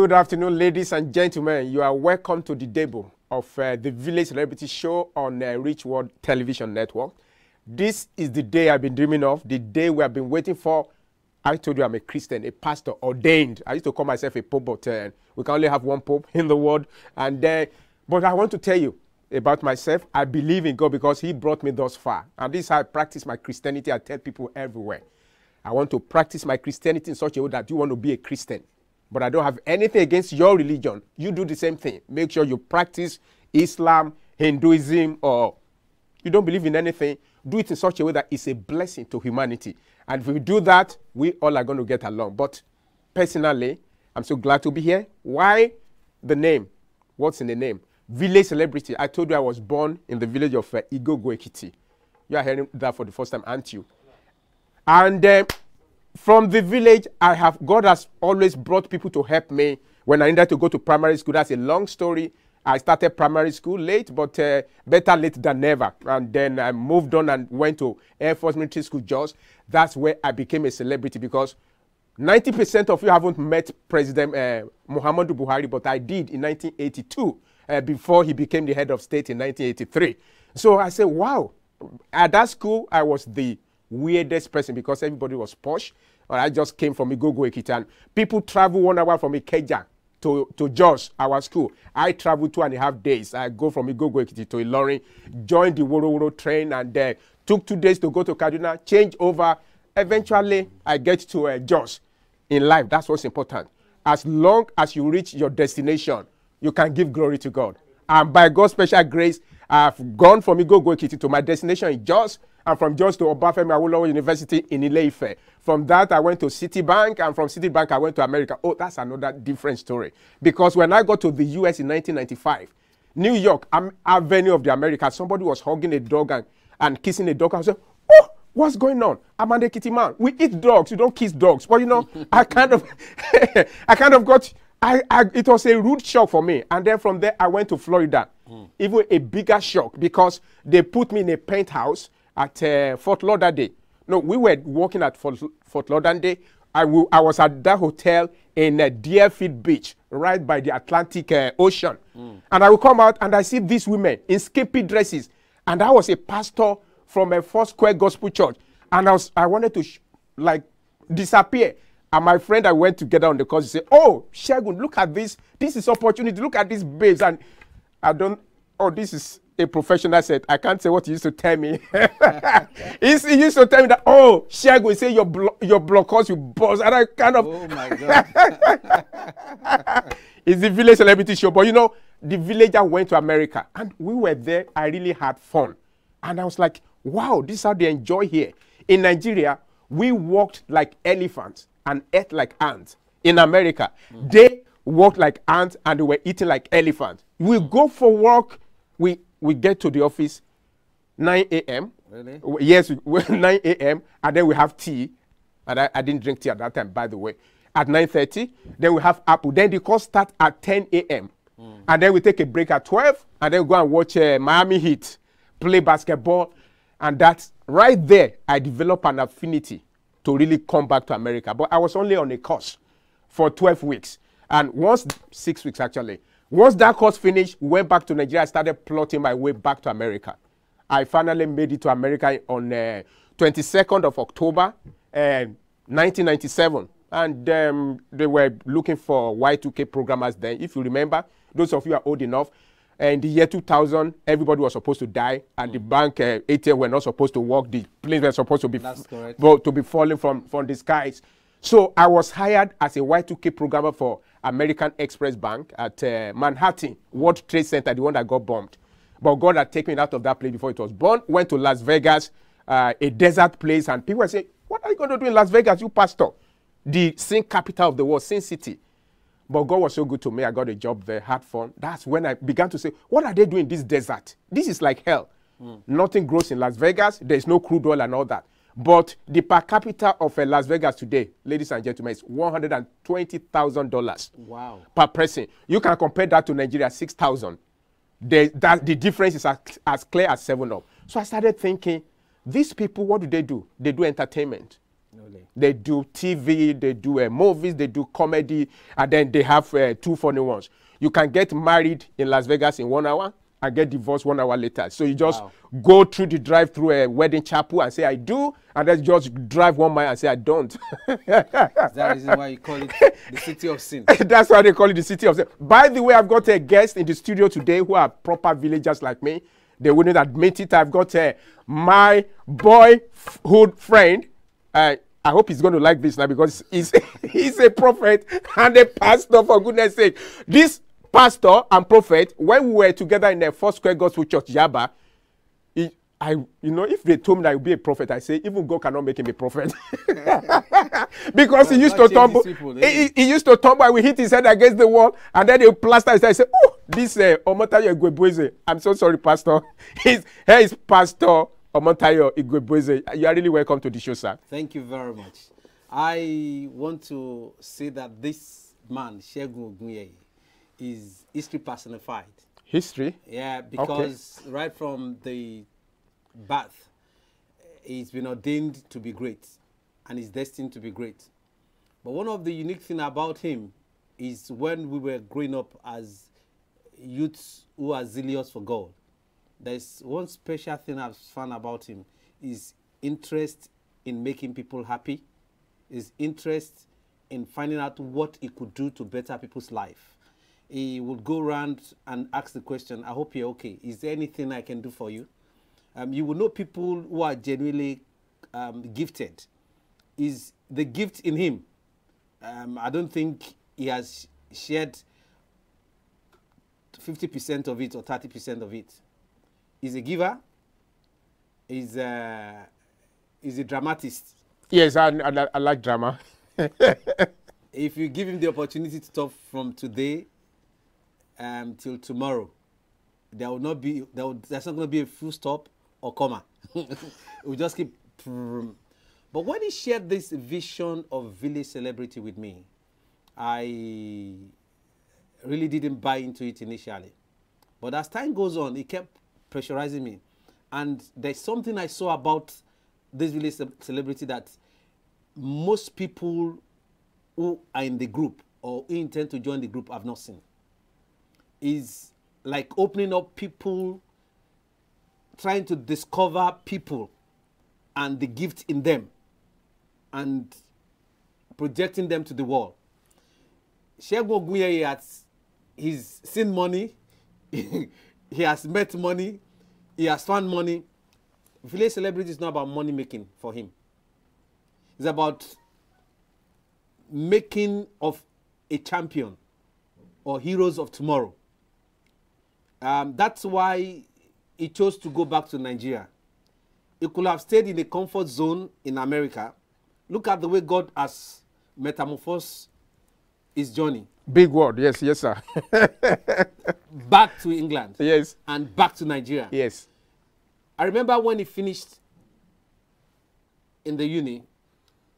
Good afternoon, ladies and gentlemen. You are welcome to the debut of the Village Celebrity Show on Rich World Television Network. This is the day I've been dreaming of, the day we have been waiting for. I told you I'm a Christian, a pastor, ordained. I used to call myself a pope, but we can only have one pope in the world. And but I want to tell you about myself. I believe in God because he brought me thus far. And this is how I practice my Christianity. I tell people everywhere. I want to practice my Christianity in such a way that you want to be a Christian. But I don't have anything against your religion. You do the same thing. Make sure you practice Islam, Hinduism, or you don't believe in anything. Do it in such a way that it's a blessing to humanity. And if we do that, we all are going to get along. But personally, I'm so glad to be here. Why the name? What's in the name? Village Celebrity. I told you I was born in the village of Igogo, Ekiti. You are hearing that for the first time, aren't you? And from the village, God has always brought people to help me when I needed to go to primary school. That's a long story. I started primary school late, but better late than never. And then I moved on and went to Air Force Military School, Jos. That's where I became a celebrity because 90% of you haven't met President Muhammadu Buhari, but I did in 1982 before he became the head of state in 1983. So I said, wow. At that school, I was the weirdest person because everybody was posh. I just came from Igogo, Ekiti, and people travel 1 hour from Ikeja to Jos, our school. I traveled 2.5 days. I go from Igogo, Ekiti to Ilorin, joined the Woro train, and took 2 days to go to Kaduna, change over. Eventually, I get to Jos. In life, that's what's important. As long as you reach your destination, you can give glory to God. And by God's special grace, I've gone from Igogo, Ekiti to my destination in Jos, and from Jos to Obafemi Awolowo University in Ile-Ife. From that, I went to Citibank, and from Citibank, I went to America. Oh, that's another different story. Because when I got to the U.S. in 1995, New York, Avenue of the Americas, somebody was hugging a dog and kissing a dog. I said, oh, what's going on? I'm an Ekiti man. We eat dogs. You don't kiss dogs. But, you know, I kind of got, it was a rude shock for me. And then from there, I went to Florida. Even a bigger shock because they put me in a penthouse at Fort Lauderdale. No, we were working at Fort Lauderdale. I was at that hotel in Deerfield Beach, right by the Atlantic Ocean. And I will come out and I see these women in skimpy dresses. And I was a pastor from a Foursquare Gospel Church. And I wanted to disappear. And my friend, I went together on the course. He said, oh, Shegun, look at this. This is opportunity. Look at these babes. And this is a professional set. I can't say what he used to tell me. He used to tell me that, oh, Shegun, say your blockers, you boss. And I kind of... Oh, my God. It's the Village Celebrity Show. But, you know, the villager went to America. And we were there. I really had fun. And I was like, wow, this is how they enjoy here. In Nigeria, we walked like elephants and ate like ants. In America, they walked like ants and they were eating like elephants. We go for work. We get to the office 9 a.m. Really? Yes, 9 a.m. And then we have tea. And I didn't drink tea at that time, by the way. At 9:30, then we have apple. Then the course starts at 10 a.m. And then we take a break at 12. And then we go and watch Miami Heat, play basketball. And that's right there, I developed an affinity to really come back to America. But I was only on a course for 12 weeks. And 6 weeks actually. Once that course finished, we went back to Nigeria. I started plotting my way back to America. I finally made it to America on 22nd of October, 1997. And they were looking for Y2K programmers then. If you remember, those of you are old enough, in the year 2000, everybody was supposed to die, and the bank ATM were not supposed to work. The planes were supposed to be falling from the skies. So I was hired as a Y2K programmer for American Express Bank at Manhattan, World Trade Center, the one that got bombed. But God had taken me out of that place before it was born. Went to Las Vegas, a desert place, and people were saying, what are you going to do in Las Vegas, you pastor? The sin capital of the world, Sin City. But God was so good to me. I got a job there, had fun. That's when I began to say, what are they doing in this desert? This is like hell. Nothing grows in Las Vegas. There's no crude oil and all that. But the per capita of Las Vegas today, ladies and gentlemen, is $120,000 per person. You can compare that to Nigeria, 6,000. The difference is as clear as 7 Up. So I started thinking, these people, what do? They do entertainment. Really? They do TV, they do movies, they do comedy, and then they have two funny ones. You can get married in Las Vegas in 1 hour and get divorced 1 hour later. So you just go through the drive-through a wedding chapel and say, I do, and then just drive 1 mile and say, I don't. Is that the reason why you call it the city of sin? That's why they call it the city of sin. By the way, I've got a guest in the studio today who are proper villagers like me. They wouldn't admit it. I've got my boyhood friend. I hope he's going to like this now because he's a prophet and a pastor, for goodness sake. This pastor and prophet, when we were together in the First Square Gospel Church, Yaba, if they told me that I would be a prophet, I say, even God cannot make him a prophet. Because he used to tumble. He used to tumble and we hit his head against the wall, and then he plaster his head and say, oh, this Omotayo Igwebweze. I'm so sorry, Pastor. Here is Pastor Omotayo Igwebweze. You are really welcome to the show, sir. Thank you very much. I want to say that this man, Segun Ogunye, is history personified. History? Yeah, because right from the birth, he's been ordained to be great and is destined to be great. But one of the unique things about him is when we were growing up as youths who are zealous for God, there's one special thing I've found about him is interest in making people happy, his interest in finding out what he could do to better people's life. He would go around and ask the question, I hope you're okay. Is there anything I can do for you? You will know people who are genuinely gifted. Is the gift in him? I don't think he has shared 50% of it or 30% of it. He's a giver. He's a dramatist. Yes, I like drama. If you give him the opportunity to talk from today till tomorrow, there's not going to be a full stop or comma. We'll just keep. But when he shared this vision of village celebrity with me, I really didn't buy into it initially. But as time goes on, he kept pressurizing me. And there's something I saw about this village celebrity that most people who are in the group or who intend to join the group have not seen. Is like opening up people, trying to discover people and the gift in them and projecting them to the world. Segun Ogunye he's seen money, he has met money, he has found money. Village celebrity is not about money making for him. It's about making of a champion or heroes of tomorrow. That's why he chose to go back to Nigeria. He could have stayed in a comfort zone in America. Look at the way God has metamorphosed his journey. Big word, yes, yes, sir. Back to England. Yes. And back to Nigeria. Yes. I remember when he finished in the uni,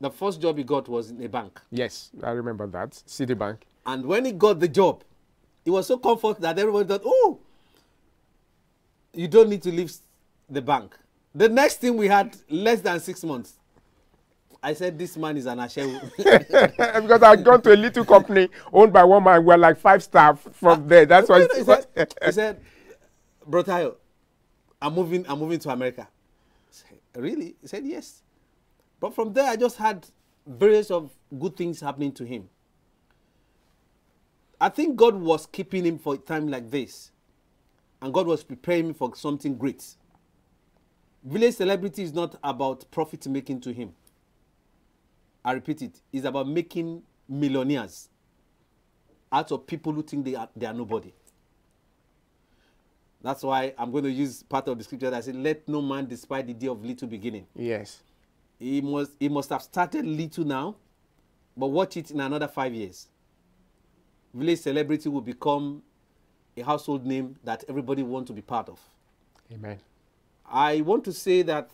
the first job he got was in a bank. Yes, I remember that. Citibank. And when he got the job, he was so comfortable that everybody thought, oh, you don't need to leave the bank. The next thing we had, less than 6 months. I said, this man is an shshow. Because I gone to a little company owned by one man. We're like 5 staff from there. That's why he said, Bro Tayo, I'm moving to America. I said, really? He said, yes. But from there, I just had various of good things happening to him. I think God was keeping him for a time like this. And God was preparing him for something great. Village celebrity is not about profit making to him. I repeat it. It's about making millionaires out of people who think they are nobody. That's why I'm going to use part of the scripture that says, let no man despise the day of little beginning. Yes. He must have started little now, but watch it in another 5 years. Village celebrity will become a household name that everybody wants to be part of. Amen. I want to say that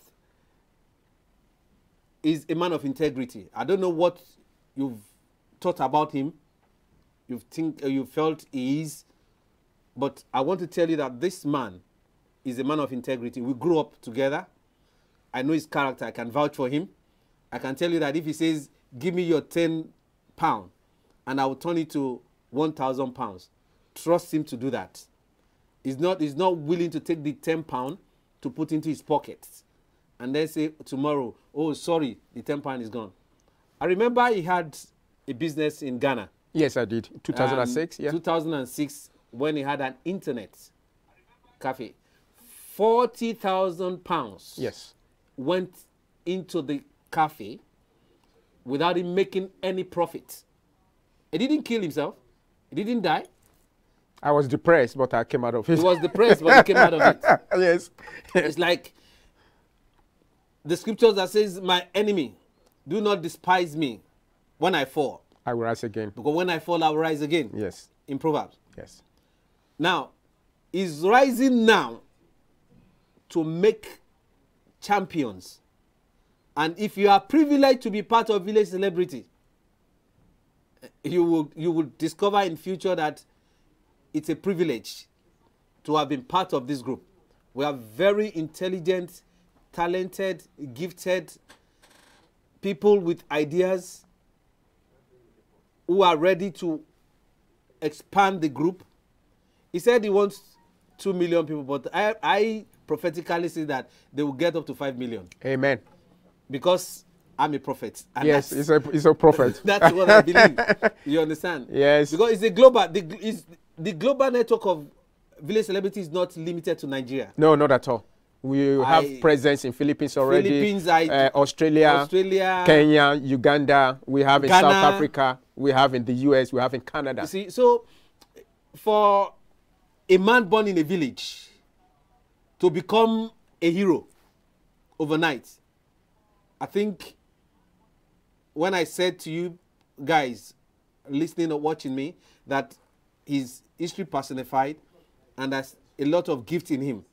he's a man of integrity. I don't know what you've thought about him, you felt he is, but I want to tell you that this man is a man of integrity. We grew up together. I know his character. I can vouch for him. I can tell you that if he says, give me your £10 and I will turn it to £1,000, trust him to do that. He's not willing to take the £10 to put into his pockets and then say tomorrow, oh, sorry, the £10 is gone. I remember he had a business in Ghana. Yes, I did. 2006, yeah. 2006, when he had an internet cafe. £40,000 Yes. went into the cafe without him making any profit. He didn't kill himself. He didn't die. I was depressed, but I came out of it. He was depressed, but he came out of it. Yes. It's like the scriptures that says, my enemy, do not despise me when I fall. I will rise again. Because when I fall, I will rise again. Yes. In Proverbs. Yes. Now, he's rising now to make champions. And if you are privileged to be part of Village Celebrity, you will discover in future that it's a privilege to have been part of this group. We are very intelligent, talented, gifted people with ideas who are ready to expand the group. He said he wants 2 million people, but I prophetically say that they will get up to 5 million. Amen. Because I'm a prophet. And yes, he's a prophet. That's what I believe. You understand? Yes. Because it's a global, the global network of Village Celebrity is not limited to Nigeria. No, not at all. We have presence in Philippines already. Philippines, Australia, Kenya, Uganda. We have in Ghana, South Africa. We have in the US. We have in Canada. You see, so for a man born in a village to become a hero overnight, I think when I said to you guys listening or watching me that he's history personified and there's a lot of gift in him,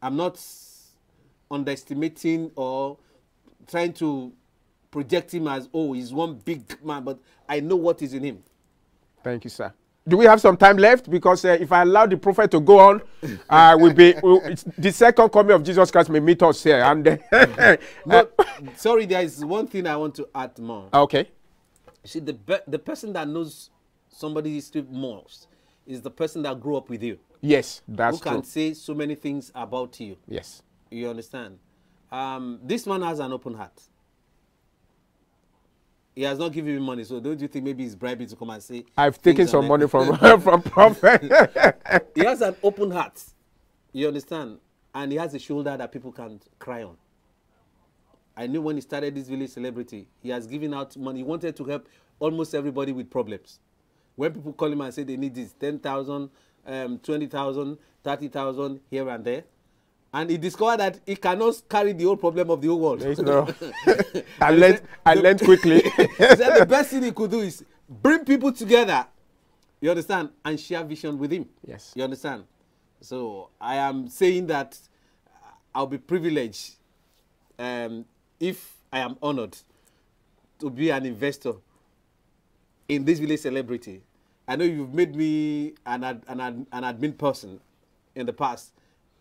I'm not underestimating or trying to project him as, oh, he's one big man, but I know what is in him. Thank you, sir. Do we have some time left? Because if I allow the prophet to go on, the second coming of Jesus Christ may meet us here. And no, sorry, there is one thing I want to add more. Okay. See, the person that knows somebody's history most is the person that grew up with you. Yes, that's true. Who can say so many things about you. Yes. You understand? This man has an open heart. He has not given me money, so don't you think maybe he's bribing to come and say... I've taken some money from prophet. He has an open heart. You understand? And he has a shoulder that people can cry on. I knew when he started this Village Celebrity, he has given out money. He wanted to help almost everybody with problems. When people call him and say they need this, 10,000, 20,000, 30,000 here and there. And he discovered that he cannot carry the whole problem of the whole world. No. I learned quickly. He said the best thing he could do is bring people together, you understand, and share vision with him. Yes. You understand? So I am saying that I'll be privileged if I am honored to be an investor in this Village Celebrity. I know you've made me an admin person in the past,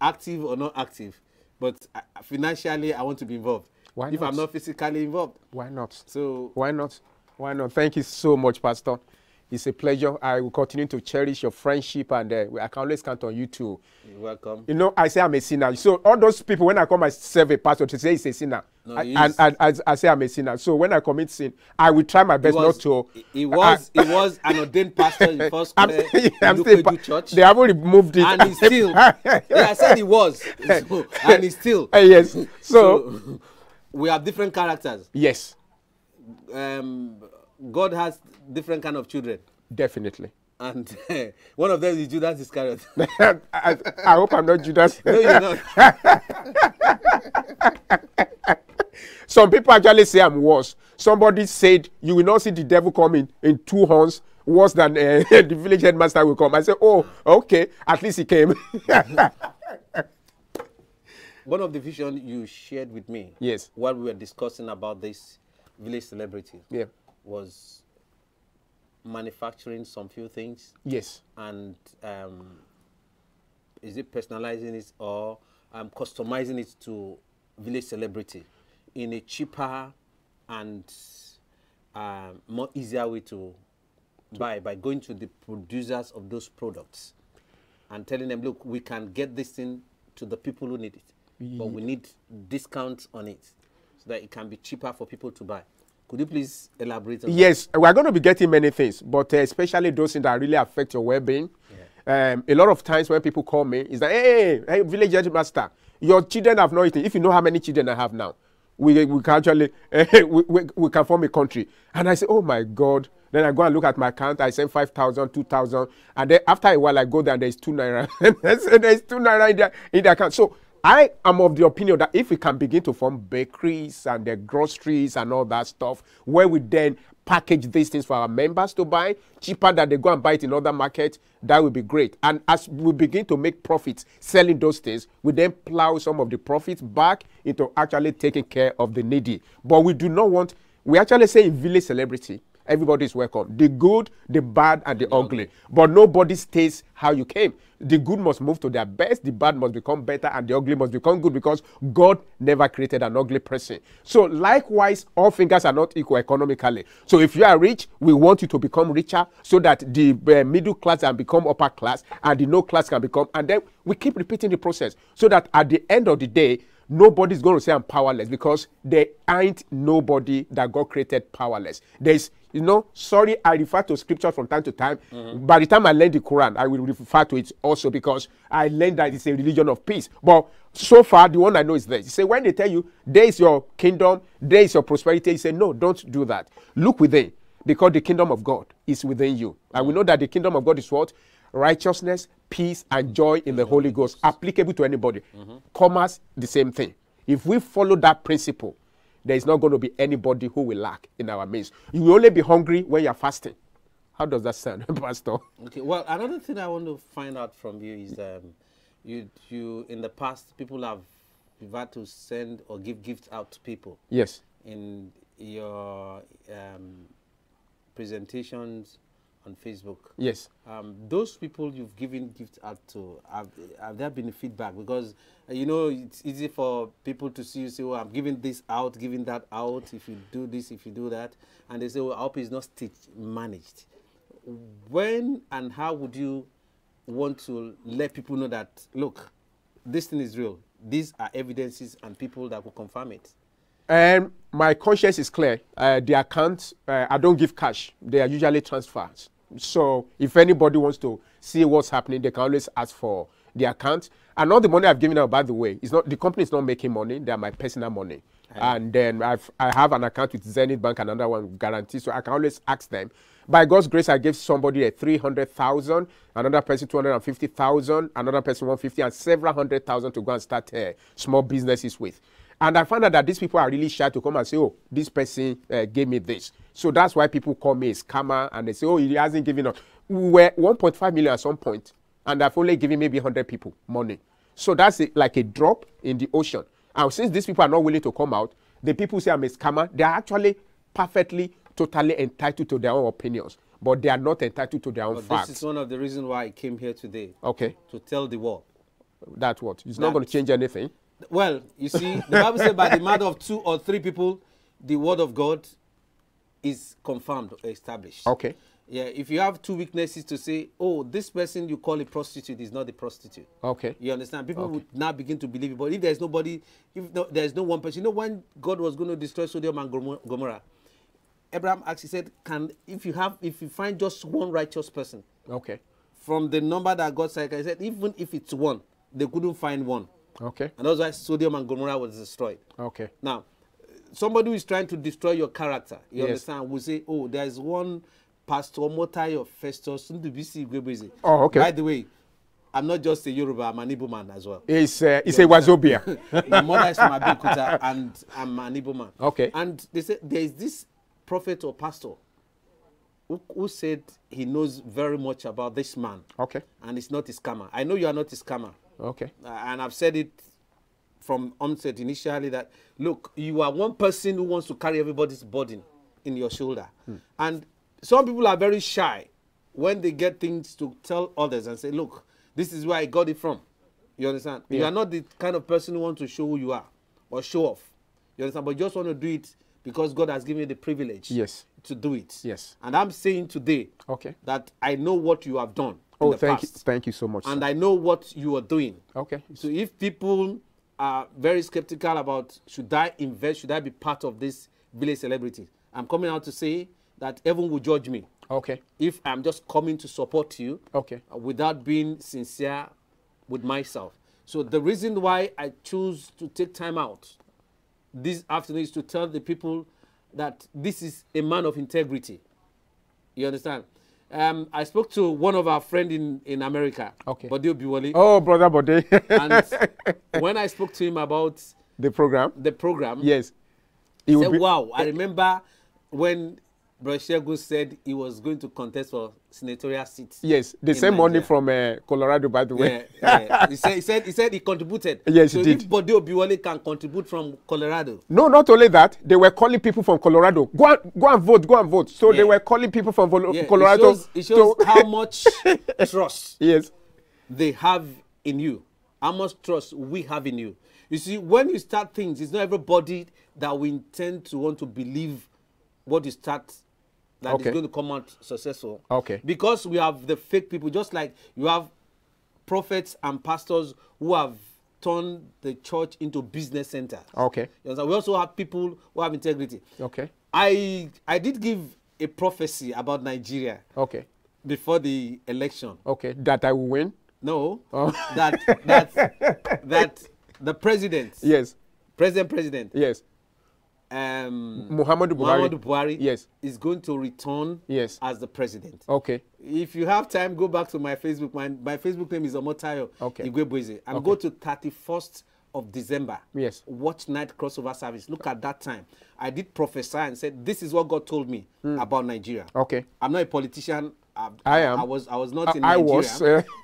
active or not active, but financially I want to be involved. Why if not? I'm not physically involved. Why not? So why not? Why not? Thank you so much, Pastor. It's a pleasure. I will continue to cherish your friendship, and I can always count on you too. You're welcome. You know, I say I'm a sinner. So all those people, when I call myself a pastor, to say he's a sinner, no, I say I'm a sinner. So when I commit sin, I will try my best not to. He was an ordained pastor in First Church. They haven't removed it, and he's still. Yeah, I said he was, so, and he's still. Yes. So we have different characters. Yes. God has different kind of children. Definitely. And one of them is Judas Iscariot. I hope I'm not Judas. No, you're not. Some people actually say I'm worse. Somebody said, you will not see the devil coming in 2 horns worse than the village headmaster will come. I said, oh, okay, at least he came. One of the visions you shared with me, yes, while we were discussing about this Village Celebrity, yeah, was manufacturing some few things. Yes. And is it personalizing it or customizing it to Village Celebrity in a cheaper and more easier way to buy by going to the producers of those products and telling them, look, we can get this thing to the people who need it, but we need discounts on it so that it can be cheaper for people to buy. Could you please elaborate on that? Yes, we're going to be getting many things, but especially those things that really affect your well-being. Yeah. A lot of times when people call me, it's like, hey, village master, your children have not eaten. If you know how many children I have now, we can actually, we can form a country. And I say, oh my God. Then I go and look at my account. I send 5,000, 2,000. And then after a while, I go there and there's 2 naira. There's 2 naira in the account. So I am of the opinion that if we can begin to form bakeries and the groceries and all that stuff, where we then package these things for our members to buy, cheaper than they go and buy it in other markets, that would be great. And as we begin to make profits selling those things, we then plow some of the profits back into actually taking care of the needy. But we do not want, we actually say in village celebrity, everybody is welcome. The good, the bad, and the ugly. But nobody stays how you came. The good must move to their best, the bad must become better, and the ugly must become good, because God never created an ugly person. So likewise, all fingers are not equal economically. So if you are rich, we want you to become richer so that the middle class can become upper class and the no class can become, and then we keep repeating the process so that at the end of the day, nobody's going to say I'm powerless, because there ain't nobody that God created powerless. There's, you know, sorry, I refer to scripture from time to time. By the time I learn the Quran, I will refer to it also, because I learned that it's a religion of peace. But so far, the one I know is this. You say, when they tell you, there is your kingdom, there is your prosperity, you say, no, don't do that. Look within, because the kingdom of God is within you. And we know that the kingdom of God is what? Righteousness, peace, and joy in the Holy Ghost, applicable to anybody. Commerce, the same thing. If we follow that principle, there is not going to be anybody who will lack in our midst. You will only be hungry when you're fasting. How does that sound, Pastor? Okay, well, another thing I want to find out from you is you in the past, people have had to send or give gifts out to people. Yes. In your presentations on Facebook. Yes. Those people you've given gifts out to, have there been feedback? Because, you know, it's easy for people to see you say, oh, I'm giving this out, giving that out, if you do this, if you do that. And they say, well, I hope it's not managed. When and how would you want to let people know that, look, this thing is real. These are evidences and people that will confirm it. And my conscience is clear. The accounts, I don't give cash. They are usually transfers. So if anybody wants to see what's happening, they can always ask for the account. And all the money I've given out, by the way, is not, the company is not making money. They are my personal money. And then I have an account with Zenith Bank, and another one guaranteed. So I can always ask them. By God's grace, I gave somebody a 300,000, another person 250,000, another person 150, and several 100,000 to go and start small businesses with. And I found out that these people are really shy to come and say, oh, this person gave me this. So that's why people call me a scammer, and they say, oh, he hasn't given us. We were 1.5 million at some point, and I've only given maybe 100 people money. So that's like a drop in the ocean. And since these people are not willing to come out, the people say I'm a scammer. They are actually perfectly, totally entitled to their own opinions, but they are not entitled to their own facts. This is one of the reasons why I came here today. Okay. To tell the world. That's what? It's not going to change anything. Well, you see, the Bible says by the mouth of 2 or 3 people, the word of God is confirmed or established. Okay. Yeah, if you have 2 witnesses to say, oh, this person you call a prostitute is not a prostitute. Okay. You understand? People would now begin to believe it. But if there's nobody, there's no one person. You know, when God was going to destroy Sodom and Gomorrah, Abraham actually said, if you find just one righteous person, okay, from the number that God said, he said, even if it's one, they couldn't find one. Okay. And that's why Sodom and Gomorrah was destroyed. Okay. Now, somebody who is trying to destroy your character, you understand, will say, oh, there's one Pastor Motai of Festus. Oh, okay. By the way, I'm not just a Yoruba, I'm an Igbo man as well. It's a Wazobia. My mother is from Abeokuta, and I'm an Igbo man. Okay. And they said there is this prophet or pastor who said he knows very much about this man. Okay. And it's not a scammer. I know you are not a scammer. Okay. And I've said it from onset initially that, look, you are one person who wants to carry everybody's burden in your shoulder. And some people are very shy when they get things to tell others and say, look, this is where I got it from. You understand? Yeah. You are not the kind of person who wants to show who you are or show off. You understand? But you just want to do it because God has given me the privilege Yes. to do it. Yes. And I'm saying today Okay. that I know what you have done Oh, in the thank past. you. Thank you so much, And sir. I know what you are doing. Okay. So if people are very skeptical about should I invest, should I be part of this village celebrity, I'm coming out to say that heaven will judge me Okay. if I'm just coming to support you Okay. without being sincere with myself. So the reason why I choose to take time out this afternoon is to tell the people that this is a man of integrity. You understand? I spoke to one of our friends in America, Okay. Bode Obiwole, Oh, brother Bode. and when I spoke to him about the program. the program, Yes. he It will said, be- wow, I remember when Brother Shego said he was going to contest for senatorial seats. Yes. The in same money Nigeria. from Colorado, by the way. Yeah. He said he contributed. Yes, so he did. if Bode Obiwole can contribute from Colorado, No, not only that, they were calling people from Colorado. Go and vote, go and vote. So they Yeah. were calling people from yeah, Colorado. it shows to- how much trust Yes. they have in you, how much trust we have in you. You see, when you start things, it's not everybody that we intend to want to believe what you start that Okay. is going to come out successful. Okay. Because we have the fake people, just like you have prophets and pastors who have turned the church into business center. Okay. You understand? We also have people who have integrity. Okay. I did give a prophecy about Nigeria Okay. before the election. Okay. That I will win. No, Oh. that the president, Yes. president, Yes. Muhammadu Buhari. Yes. is going to return Yes. as the president. Okay. If you have time, go back to my Facebook. My Facebook name is Omotayo Okay. Igwebweze. And Okay. go to 31st of December. Yes. Watch night crossover service. Look at that time. I did prophesy and said, this is what God told me about Nigeria. Okay. I'm not a politician. I am. I was not in I Nigeria. was,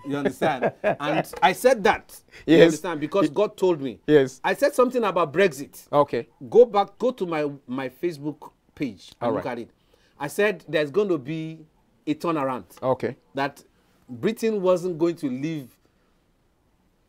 You understand? And I said that. Yes. You understand? Because God told me. Yes. I said something about Brexit. Okay. Go to my Facebook page and All look right. at it. I said there's going to be a turnaround. Okay. That Britain wasn't going to leave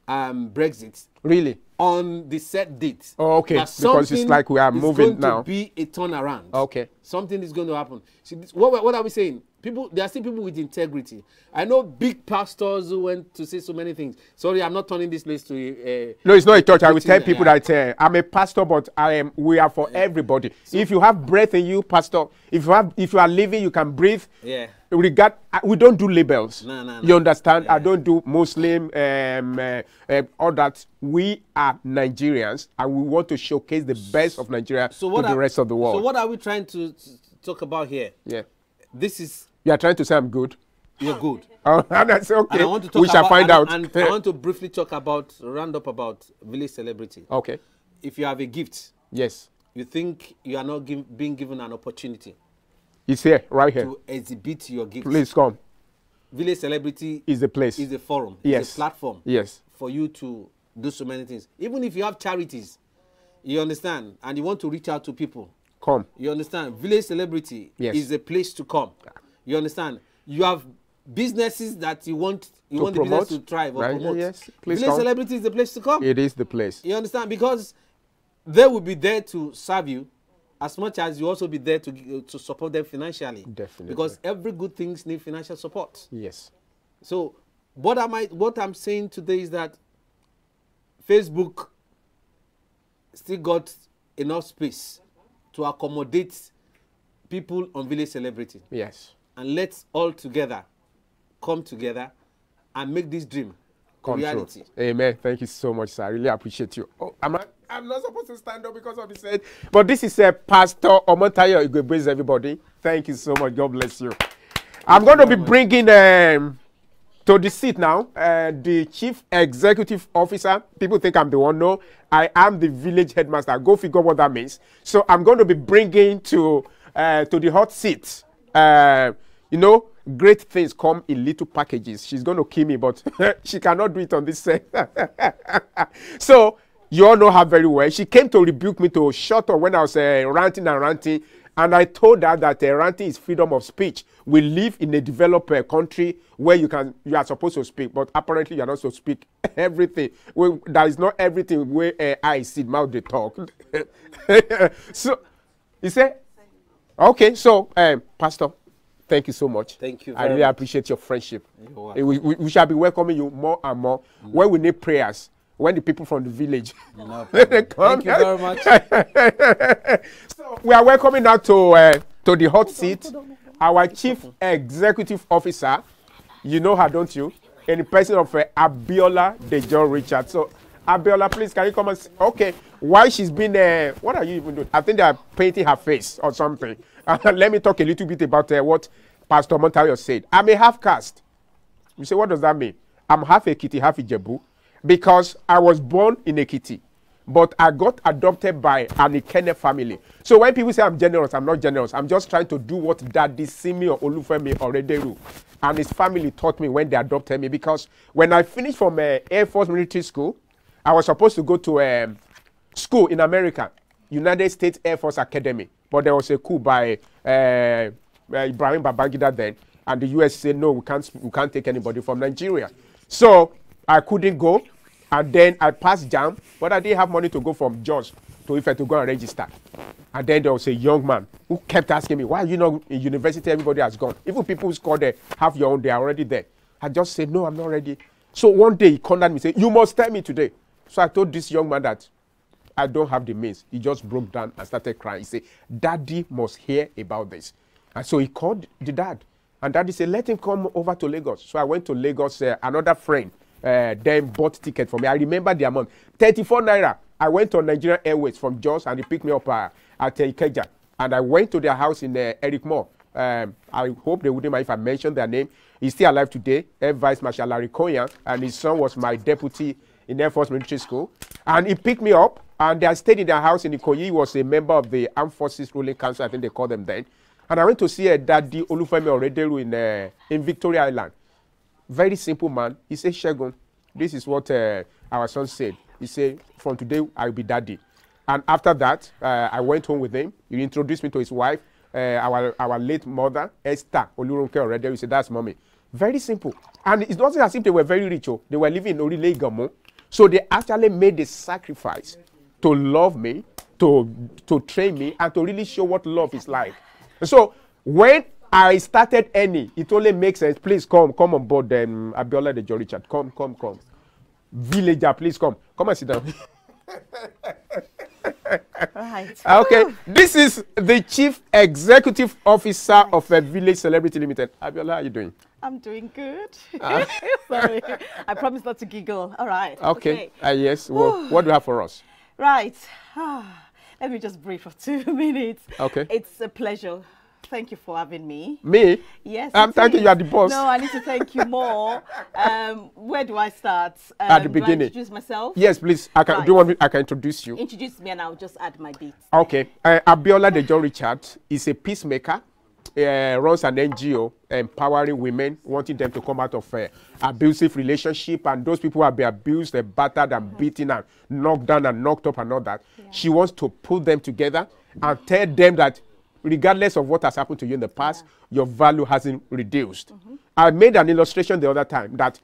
Brexit Really? on the set date. Oh, okay. That Because it's like we are something moving is now. going to be a turnaround. Okay. Something is going to happen. See, what are we saying? There are still people with integrity. I know big pastors who went to say so many things. Sorry, I'm not turning this place to a... No, it's not a church. I will tell preaching, people yeah. that I'm a pastor, but we are for everybody. If you have breath in you, pastor, if you are living, you can breathe. Yeah. We don't do labels. No. You understand? Yeah. I don't do Muslim, all that. We are Nigerians, and we want to showcase the best of Nigeria to the rest of the world. So what are we trying to talk about here? Yeah. This is... You are trying to say I'm good. You're good. Oh, that's okay. And I want to talk We shall find out. And I want to briefly talk about, round up about village celebrity. Okay. If you have a gift, Yes. you think you are not being given an opportunity It's here, right here. to exhibit your gift. Please come. Village celebrity Is the place. is a forum. Yes. It's a platform. Yes. For you to do so many things. Even if you have charities, you understand, and you want to reach out to people. Come. You understand? Village celebrity Yes. is a place to come. You understand? You have businesses that you want the promote, business to thrive or right? promote. Yes, please Village come. celebrity is the place to come. It is the place. You understand? Because they will be there to serve you as much as you also be there to support them financially. Definitely. Because every good things need financial support. Yes. So what I'm saying today is that Facebook still got enough space to accommodate people on village celebrity. Yes. And let's all together come together and make this dream Come reality. true. Amen. Thank you so much, sir. I really appreciate you. Oh, I'm not supposed to stand up because of the set, but this is Pastor Omotayo Igwebweze, everybody. Thank you so much. God bless you. I'm going to be bringing to the seat now the Chief Executive Officer. People think I'm the one. No, I am the village headmaster. Go figure what that means. So I'm going to be bringing to the hot seat. Great things come in little packages. She's going to kill me, but she cannot do it on this set. So you all know her very well. She came to rebuke me to shut up when I was ranting. And I told her that ranting is freedom of speech. We live in a developed country where you are supposed to speak, but apparently you are not supposed to speak everything. That is not everything where I see mouth they talk. So You say? Okay, so, Pastor, thank you so much. Thank you I very really much. appreciate your friendship. You're welcome. We shall be welcoming you more and more. When we need prayers, when the people from the village No they problem. come. Thank you very much. So we are welcoming now to the hot seat our Chief Executive Officer. You know her, don't you? In the person of Abiola Dejo Richard. So, Abiola, please, can you come and see? Okay, why she's been what are you even doing? I think they are painting her face or something. Let me talk a little bit about what Pastor Montayo said. I'm a half caste. You say, what does that mean? I'm half Ekiti, half Ijebu, because I was born in Ekiti, but I got adopted by an Ikene family. So when people say I'm generous, I'm not generous. I'm just trying to do what Daddy Simi or Olufemi Orederu and his family taught me when they adopted me. Because when I finished from Air Force Military School, I was supposed to go to school in America, United States Air Force Academy. But there was a coup by Ibrahim Babangida then, and the US said, no, we can't take anybody from Nigeria. So I couldn't go, and then I passed JAM, but I didn't have money to go from Jos to Ife to go and register. And then there was a young man who kept asking me, why are you not in university? Everybody has gone. Even people who scored there, have your own, they are already there. I just said, no, I'm not ready. So one day he cornered me and said, you must tell me today. So I told this young man that I don't have the means. He just broke down and started crying. He said, Daddy must hear about this. And so he called the dad. And Daddy said, let him come over to Lagos. So I went to Lagos. Another friend then bought ticket for me. I remember the amount. 34 naira. I went on Nigerian Airways from Jos, and they picked me up at Ikeja. And I went to their house in Eric Moore. I hope they wouldn't mind if I mentioned their name. He's still alive today, Air Vice Marshal Larry Koyan, and his son was my deputy in Air Force Military School. And he picked me up, and I stayed in their house in Ikoyi. He was a member of the Armed Forces Ruling Council, I think they called them then. And I went to see Daddy Olufemi Orederu in Victoria Island. Very simple man. He said, Shegun, this is what our son said. He said, from today, I'll be Daddy. And after that, I went home with him. He introduced me to his wife, our late mother, Esther Olurunke Orederu. He said, that's mommy. Very simple. And it wasn't as if they were very rich. Oh. They were living in Orile Igamo. So they actually made the sacrifice to love me, to train me, and to really show what love is like. So when I started any, it only makes sense. Please come on board, Abiola Dejo Richard. Come. Villager, please come and sit down. Right. Okay, this is the Chief Executive Officer of Village Celebrity Limited. Abiola, how are you doing? I'm doing good. Sorry, I promise not to giggle. All right. Okay. Yes. Well, what do you have for us? Right. Let me just breathe for 2 minutes. Okay. It's a pleasure. Thank you for having me. Me? Yes. I'm thanking you at the boss. No, I need to thank you more. Where do I start? At the beginning. Do I introduce myself? Yes, please. I can. Right. Do you want me? I can introduce you. Introduce me and I'll just add my beats. Okay. Abiola Dejo Richard is a peacemaker. Runs an NGO empowering women, wanting them to come out of abusive relationship, and those people who have been abused, battered, and beaten, and knocked down, and knocked up, and all that. Yeah. She wants to pull them together and tell them that regardless of what has happened to you in the past, your value hasn't reduced. I made an illustration the other time that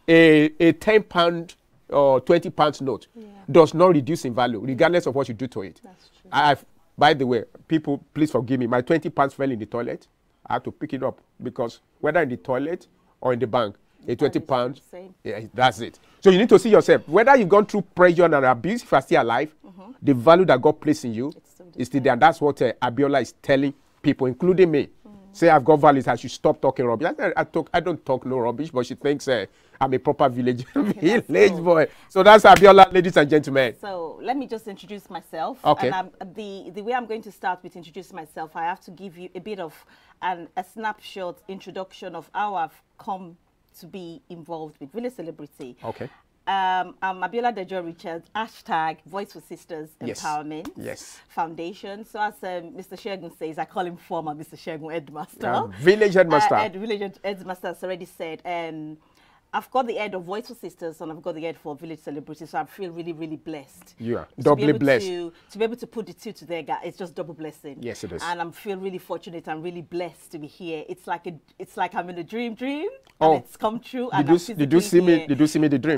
a £10 or £20 note does not reduce in value, regardless of what you do to it. That's true. By the way, people, please forgive me. My £20 fell in the toilet. I had to pick it up because whether in the toilet or in the bank, a £20, yeah, that's it. So you need to see yourself. Whether you've gone through pressure and abuse, if you're still alive, the value that God placed in you is still there. And that's what Abiola is telling people, including me. Say I've got values, I should stop talking rubbish. I don't talk no rubbish, but she thinks I'm a proper village boy. So that's Abiola, ladies and gentlemen. So let me just introduce myself. Okay. And the way I'm going to start with introduce myself, I have to give you a bit of a snapshot introduction of how I've come to be involved with Village Celebrity. Okay. I'm Abiola Dejo Richard, # Voice for Sisters Empowerment Foundation. So as Mr. Shegun says, I call him former Mr. Shegun Headmaster. Village Headmaster. Village Headmaster has already said. And I've got the head of Voice for Sisters and I've got the head for Village Celebrities, so I feel really, really blessed. You are doubly blessed. To be able to put the two together, it's just double blessing. Yes, it is. And I feel really fortunate and really blessed to be here. It's like I'm in a dream, oh, and it's come true. Did you see me the dream?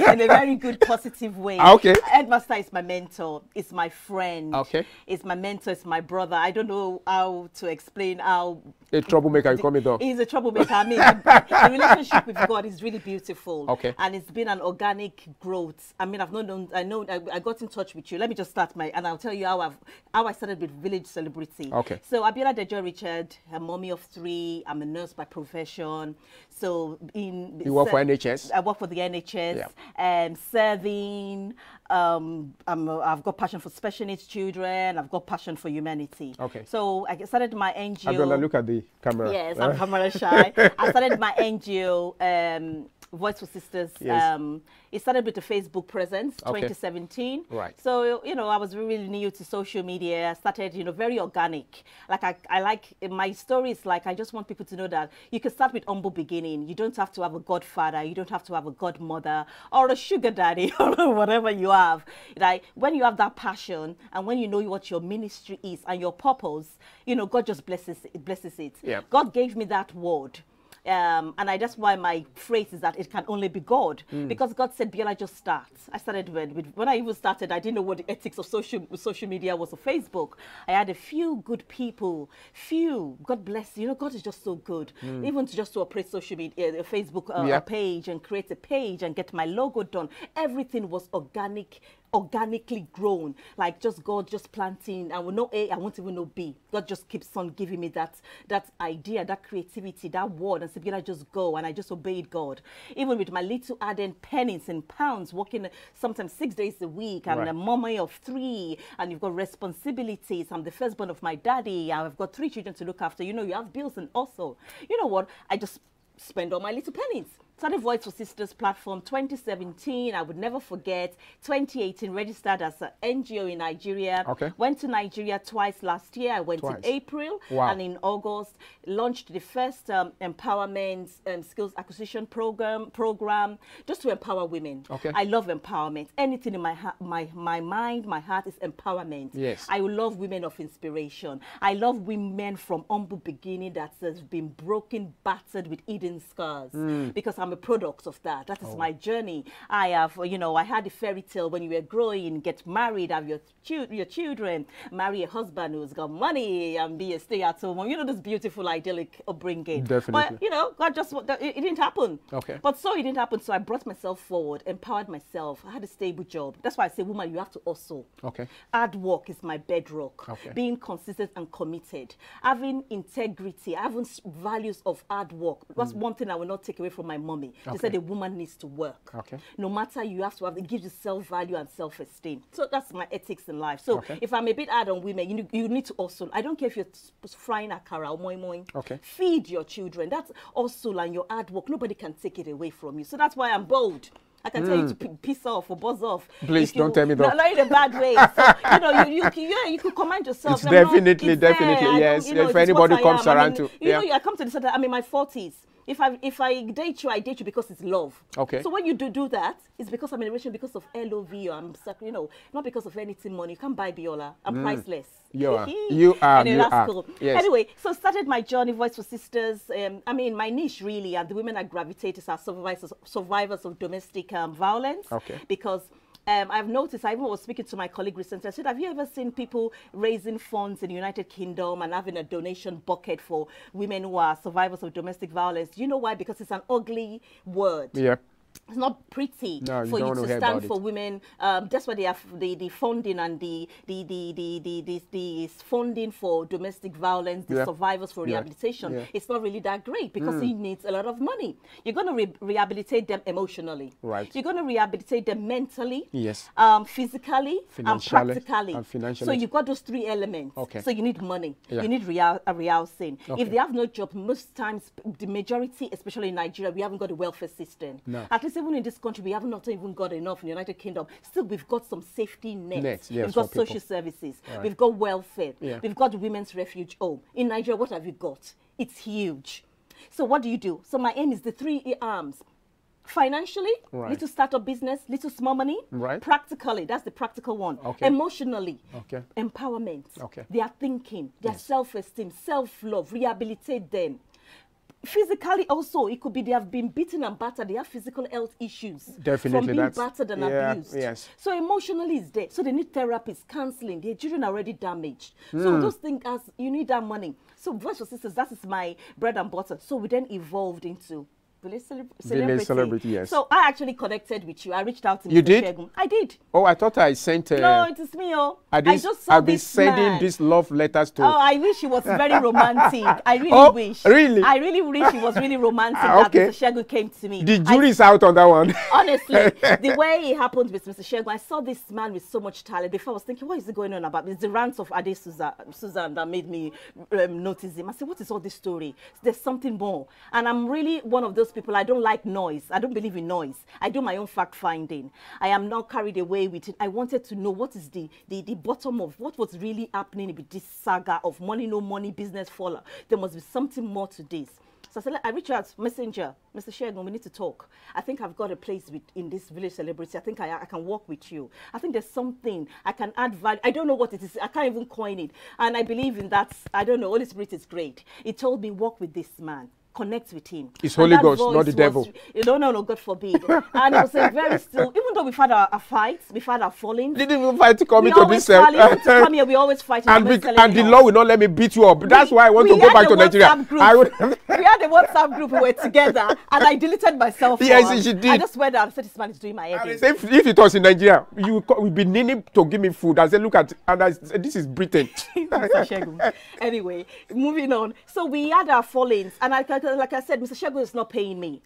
In a very good, positive way. Okay. Headmaster is my mentor. It's my friend. Okay. It's my mentor. It's my brother. I don't know how to explain how. A troublemaker, you call me though. He's a troublemaker. I mean, the relationship with God is really beautiful. Okay. And it's been an organic growth. I mean, I got in touch with you. Let me just start and I'll tell you how I started with Village Celebrity. Okay. So Abiola Dejo Richard, a mommy of 3. I'm a nurse by profession. So you work for NHS? I work for the NHS. Yeah. Serving. I've got passion for special needs children. I've got passion for humanity. Okay. So I started my NGO. Abiola, look at the camera. Yes, I'm camera shy. I started my NGO, Voice for Sisters. Yes. It started with a Facebook presence, Okay. 2017. Right. So, I was really new to social media. I started, very organic. Like, I like, my story is like, I just want people to know that you can start with humble beginning. You don't have to have a godfather. You don't have to have a godmother or a sugar daddy or whatever you have. Like, when you have that passion and when you know what your ministry is and your purpose, God just blesses it. Yeah. God gave me that word. And that's why my phrase is that it can only be God. Because God said, Biola, just start. I started when I even started, I didn't know what the ethics of social media was, or Facebook. I had a few good people, God bless you. God is just so good. Even to operate social media, a Facebook a page and create a page and get my logo done. Everything was organically grown, like God just planting. I will know A, I won't even know B. God just keeps on giving me that idea, that creativity, that word, and say, I just go, and I just obeyed God. Even with my little added pennies and pounds, working sometimes 6 days a week, and a mommy of 3, and you've got responsibilities. I'm the firstborn of my daddy. I've got 3 children to look after. You have bills, and also, you know what? I just spend all my little pennies. Started Voice for Sisters platform 2017. I would never forget. 2018 registered as an NGO in Nigeria. Okay. Went to Nigeria twice last year. I went in April. Wow. And in August launched the first empowerment skills acquisition program just to empower women. Okay. I love empowerment. Anything in my mind, my heart is empowerment. Yes. I love women of inspiration. I love women from humble beginning that has been broken, battered with hidden scars. Because I'm a product of that. That is my journey. I have, I had a fairy tale when you were growing, get married, have your children, marry a husband who's got money and be a stay-at-home mom. This beautiful, idyllic upbringing. Definitely. But, God just, it didn't happen. Okay. But so it didn't happen. So I brought myself forward, empowered myself. I had a stable job. That's why I say, woman, you have to hustle. Okay. Hard work is my bedrock. Okay. Being consistent and committed. Having integrity. Having values of hard work. That's one thing I will not take away from my mommy. They said a woman needs to work. Okay. No matter, you have to have, it gives you self-value and self-esteem. So that's my ethics in life. So if I'm a bit hard on women, you need to hustle. I don't care if you're frying akara or moi moi. Okay. Feed your children. That's hustle and your hard work. Nobody can take it away from you. So that's why I'm bold. I can tell you to piss off or buzz off. Please don't tell me that. Not in a bad way. So, you could command yourself. It's definitely, yes. If anybody comes around to, I come to the I'm in my 40s. If I date you because it's love. Okay. So when you do that, it's because I'm in a relationship because of LOV or not because of anything money. You can't buy Biola. I'm priceless. You are. Anyway, that's cool. Yes. Anyway, so started my journey, Voice for Sisters. My niche really, and the women I gravitated are survivors of domestic violence. Okay. Because I've noticed, I even was speaking to my colleague recently, I said, have you ever seen people raising funds in the United Kingdom and having a donation bucket for women who are survivors of domestic violence? Do you know why? Because it's an ugly word. Yeah. It's not pretty for you to stand for women. That's why they have the funding and the funding for domestic violence, the survivors for rehabilitation. Yeah. It's not really that great because it needs a lot of money. You're going to rehabilitate them emotionally. Right. You're going to rehabilitate them mentally, physically, and practically. And financially. So you've got those 3 elements. Okay. So you need money. Yeah. You need rehousing. Okay. If they have no job, most times, the majority, especially in Nigeria, we haven't got a welfare system. No. At least even in this country, we have not even got enough in the United Kingdom. Still, we've got some safety nets. Yes, we've got social services. Right. We've got welfare. Yeah. We've got women's refuge home. In Nigeria, what have you got? It's huge. So what do you do? So my aim is the 3 arms. Financially, Right. little startup business, little small money. Right. Practically, that's the practical one. Okay. Emotionally, Okay. empowerment. Okay. Their thinking, their self-esteem, self-love, rehabilitate them. Physically also, it could be they have been beaten and battered. They have physical health issues Definitely, from being that's- battered and yeah, abused. yes. So emotionally is there. So they need therapists, counseling. Their children are already damaged. Hmm. So those things, as you need that money. So Voice for Sisters, that is my bread and butter. So we then evolved into Village Celebrity, yes. So I actually connected with you. I reached out to You Mr. did? Shegun. I did. Oh, I thought I sent. No, it is me. Oh, I I've just saw been this sending man. these love letters to. Oh, I wish he was very romantic. I really Oh, wish. really? I really wish he was really romantic Okay. that Mr. Shegun came to me. The jury's out on that one. Honestly, the way it happened with Mr. Shegun, I saw this man with so much talent. Before I was thinking, what is it going on about? It's the rants of Ade Susan that made me notice him. I said, what is all this story? There's something more. And I'm really one of those people, I don't like noise. I don't believe in noise. I do my own fact finding. I am not carried away with it. I wanted to know what is the bottom of what was really happening with this saga of money, no money, business faller. There must be something more to this. So I said, I reached out, messenger, Mr. Shegun, we need to talk. I think I've got a place in this Village Celebrity. I think I can work with you. I think there's something I can add value. I don't know what it is. I can't even coin it. And I believe in that. I don't know. Holy Spirit is great. He told me, work with this man. Connect with him. It's Holy Ghost, not the devil. No, God forbid. And it was a very still, even though we've had our fights, we've had our fallings. Didn't even fight to come We into always this. fight. Even to come here, we always fight. And the law will not let me beat you up. That's why I want to go back to Nigeria. I would. We had a WhatsApp group, we were together, and I deleted myself. Yes, she did. I just went out and said, this man is doing my head in. If it was in Nigeria, you would be needing to give me food. I said, look at, and I said, this is Britain. Mr. Shegun. Anyway, moving on. So we had our fallings, and like I said, Mr. Shegun is not paying me.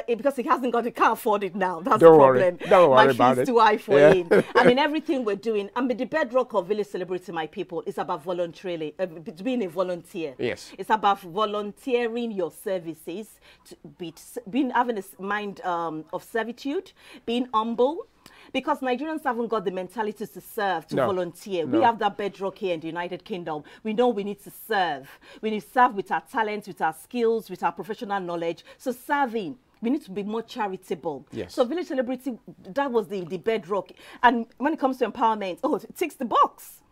Because he hasn't got, he can't afford it now. That's the problem. Don't worry my about fees it. too high for Yeah. him. I mean, everything we're doing. I mean, the bedrock of Village Celebrity, my people, is about voluntarily, being a volunteer. Yes. It's about volunteering your services, having a mind of servitude, being humble. Because Nigerians haven't got the mentality to serve, to volunteer. No. We have that bedrock here in the United Kingdom. We know we need to serve. We need to serve with our talents, with our skills, with our professional knowledge. So serving, we need to be more charitable. Yes. So Village Celebrity, that was the bedrock. And when it comes to empowerment, it ticks the box.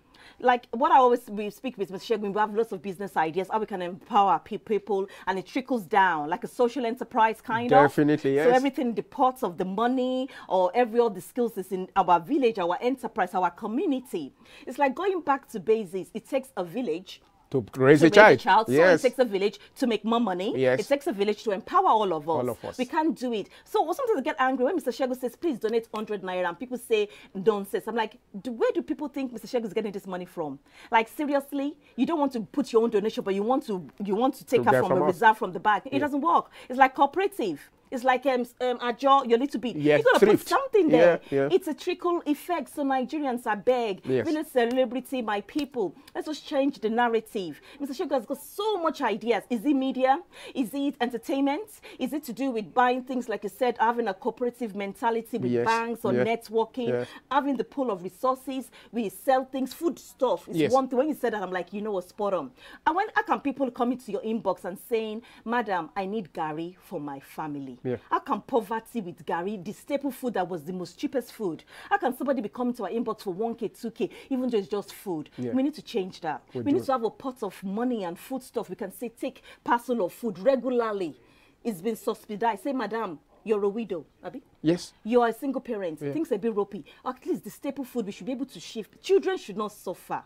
Like what we speak with Mr. Shegun, we have lots of business ideas, how we can empower people, and it trickles down like a social enterprise kind of. Definitely, yes. So everything, the parts of the money or all the skills is in our village, our enterprise, our community. It's like going back to basics. It takes a village to raise a child. So yes. it takes a village to make more money. Yes. It takes a village to empower all of us. All of us. We can't do it. So sometimes I get angry when Mr. Shegun says, please donate 100 naira, and people say nonsense. I'm like, where do people think Mr. Shegun is getting this money from? Like, seriously? You don't want to put your own donation, but you want to take her from a reserve from the back. It doesn't work. It's like cooperative. It's like Ajo, your little bit. Yes, You got to put something there. Yeah. It's a trickle effect. So Nigerians, I beg, Yes. Village Celebrity, my people, let's just change the narrative. Mr. Shegun has got so much ideas. Is it media? Is it entertainment? Is it to do with buying things, like you said, having a cooperative mentality with Yes. banks or networking, having the pool of resources? We sell things, food stuff is one thing. When you said that, I'm like, you know what, spot on. And how can people come into your inbox and saying, madam, I need Gary for my family? Yeah. How can poverty with Gary, the staple food that was the most cheapest food, how can somebody be coming to our inbox for 1K, 2K, even though it's just food? Yeah. We need to change that. We do. need to have a pot of money and food stuff. We can say, take parcel of food regularly. It's been subsidized. Say, madam, you're a widow, Abi? Yes. You're a single parent. Things are a bit ropey. At least the staple food, we should be able to shift. Children should not suffer.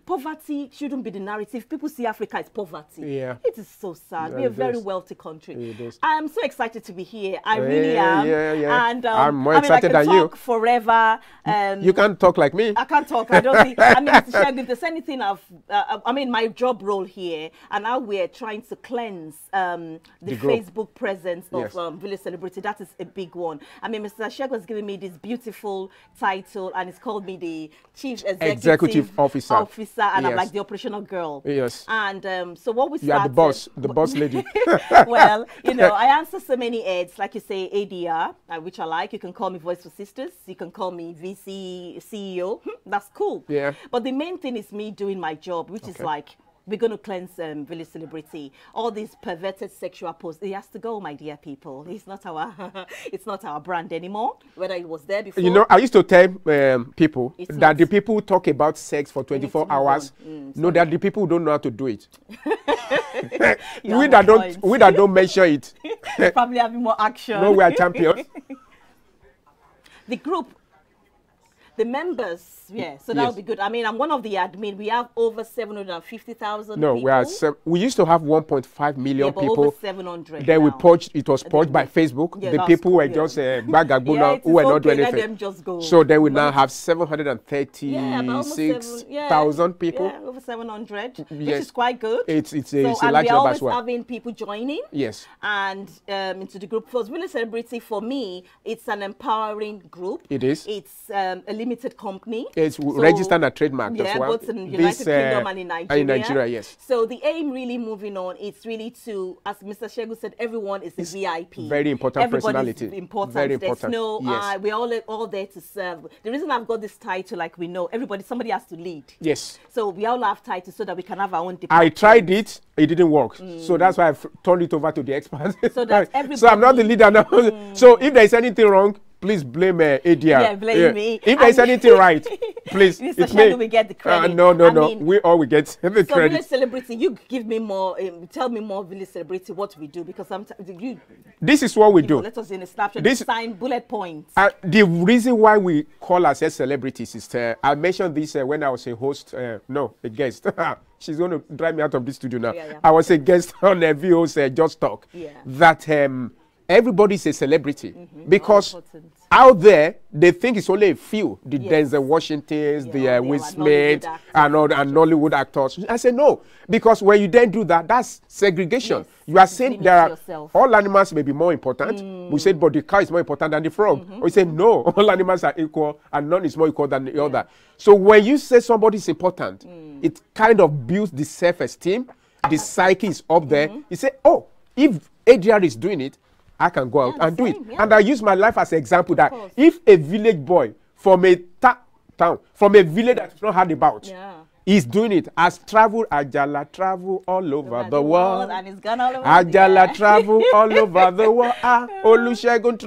Poverty shouldn't be the narrative. People see Africa as poverty. Yeah. It is so sad. We're a very wealthy country. It is. I'm so excited to be here. I really am. Yeah. And I'm more excited I can than you. talk forever. You can't talk like me. I can't talk. I don't think. I mean, Mr. Shegun, if there's anything my job role here, and now we're trying to cleanse the Facebook presence of Village Celebrity. That is a big one. I mean, Mr. Shegun has given me this beautiful title, and it's called me the Chief Executive Officer, and I'm like the operational girl. Yes. And so what we started. You are the boss lady. Well, I answer so many ads, like you say, ADR, which I like. You can call me Voice for Sisters. You can call me VC CEO. That's cool. Yeah. But the main thing is me doing my job, which is like we're going to cleanse Village Celebrity. All these perverted sexual posts, it has to go, my dear people. It's not our, it's not our brand anymore. Whether it was there before. You know, I used to tell people It's that not. the people who talk about sex for 24 hours know that the people who don't know how to do it. we that don't measure it. Probably having more action. No, we are champions. The group, the members, yeah, so that Yes. would be good. I mean, I'm one of the admin. We have over 750,000 No, people. we used to have 1.5 million Yeah, but people. over 700 Then we now. purged. It was purged by Facebook. Yeah, the that's people were cool, just yeah. bagaguna it who were is not doing okay, let anything. them just go. So then we now But- have yeah, about almost 736,000 people. Yeah, over 700, which Yes. is quite good. It's a and large we're number always as well. having people joining. Yes. And into the group. For Village Celebrity, for me, it's an empowering group. It is. It's a limited company. It's So- registered and trademarked yeah, as well. both in United Kingdom and in Nigeria. In Nigeria, yes. So the aim really moving on, it's really to, as Mr. Shegu said, everyone is a VIP. very important Everybody's personality. important. Very There's important. no, Yes. we're all there to serve. The reason I've got this title, like we know, somebody has to lead. Yes. So we all have titles so that we can have our own I department. tried it. It didn't work. So that's why I've turned it over to the experts. So that So I'm not the leader now. So if there's anything wrong, please blame ADR. Yeah, blame me. If there's And- anything right, please. Mr. It's Shegu me. will get the credit. No. I mean, We all will get the So credit. Village Celebrity, you give me more, tell me more Village Celebrity what we do, because sometimes you This is what we do. let us in a snapshot, This- sign bullet points. The reason why we call ourselves celebrities is, I mentioned this when I was a host, a guest. She's going to drive me out of this studio now. Yeah. I was a guest on VO's Just Talk. Yeah. That everybody's a celebrity because All important. out there they think it's only a few, the Yes. Denzel Washingtons, Yeah, the they Will are Smith, Nollywood and Nollywood actors. I say no, because when you then do that, that's segregation. Yes. You are saying Limit there are yourself. all animals may be more important. We said, but the cow is more important than the frog. Or we say no, all animals are equal and none is more equal than the other. So when you say somebody is important, it kind of builds the self-esteem. The psyche is up there. You say, oh, if ADR is doing it, I can go out Yeah, and do it. same, yeah. And I use my life as an example that course. if a village boy from a town, from a village that's not heard about, Yeah. is doing it, has traveled, Ajala travel all over the world. And it's gone all over. Ajala travel all over the world. Olusegun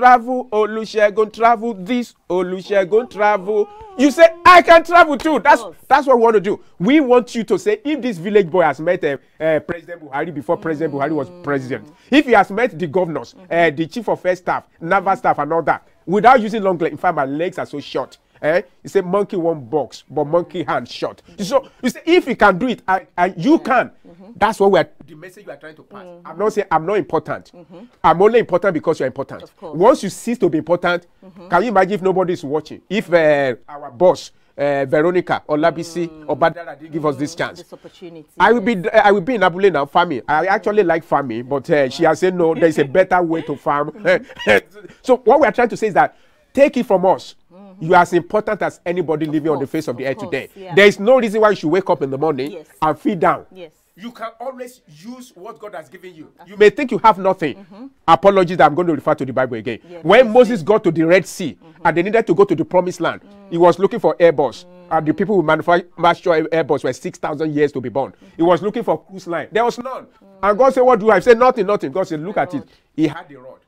travel this, Olusegun travel. You say, I can travel too. That's what we want to do. We want you to say, if this village boy has met President Buhari before President Buhari was president, if he has met the governors, the chief of air staff, naval staff and all that, without using long legs, in fact, my legs are so short. You say monkey one box, but monkey hand short. So you say if you can do it, you can. That's what the message you are trying to pass. I'm not saying I'm not important. I'm only important because you're important. Of course. Once you cease to be important, can you imagine if nobody is watching? If our boss, Veronica or Labisi or Badara didn't give us this chance, This opportunity. I will be in Abule now farming. I actually like farming, but she has said no. There's a better way to farm. So what we are trying to say is that take it from us. You are as important as anybody living on the face of the earth today. Yeah. There is no reason why you should wake up in the morning Yes. and feel down. Yes. You can always use what God has given you. You may think you have nothing. Apologies that I'm going to refer to the Bible again. Yeah, when please Moses got to the Red Sea and they needed to go to the Promised Land, he was looking for airbus. And the people who manufacture airbus were 6,000 years to be born. He was looking for cruise line. There was none. And God said, what do I have? He said, nothing. God said, look at it. He had the rod.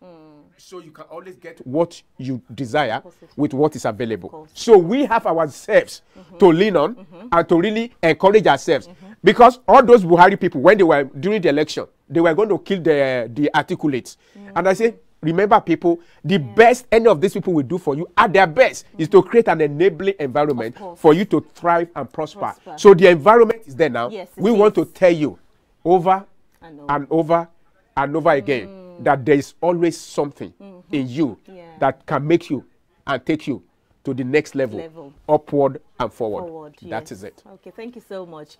So you can always get what you desire with what is available. So we have ourselves to lean on and to really encourage ourselves. Because all those Buhari people, when they were during the election, they were going to kill the articulates. And I say, remember people, the best any of these people will do for you at their best is to create an enabling environment for you to thrive and prosper. So the environment is there now. Yes, we want to tell you over and over and over again that there is always something in you that can make you and take you to the next level. Upward and forward. That yes. is it. Okay, thank you so much.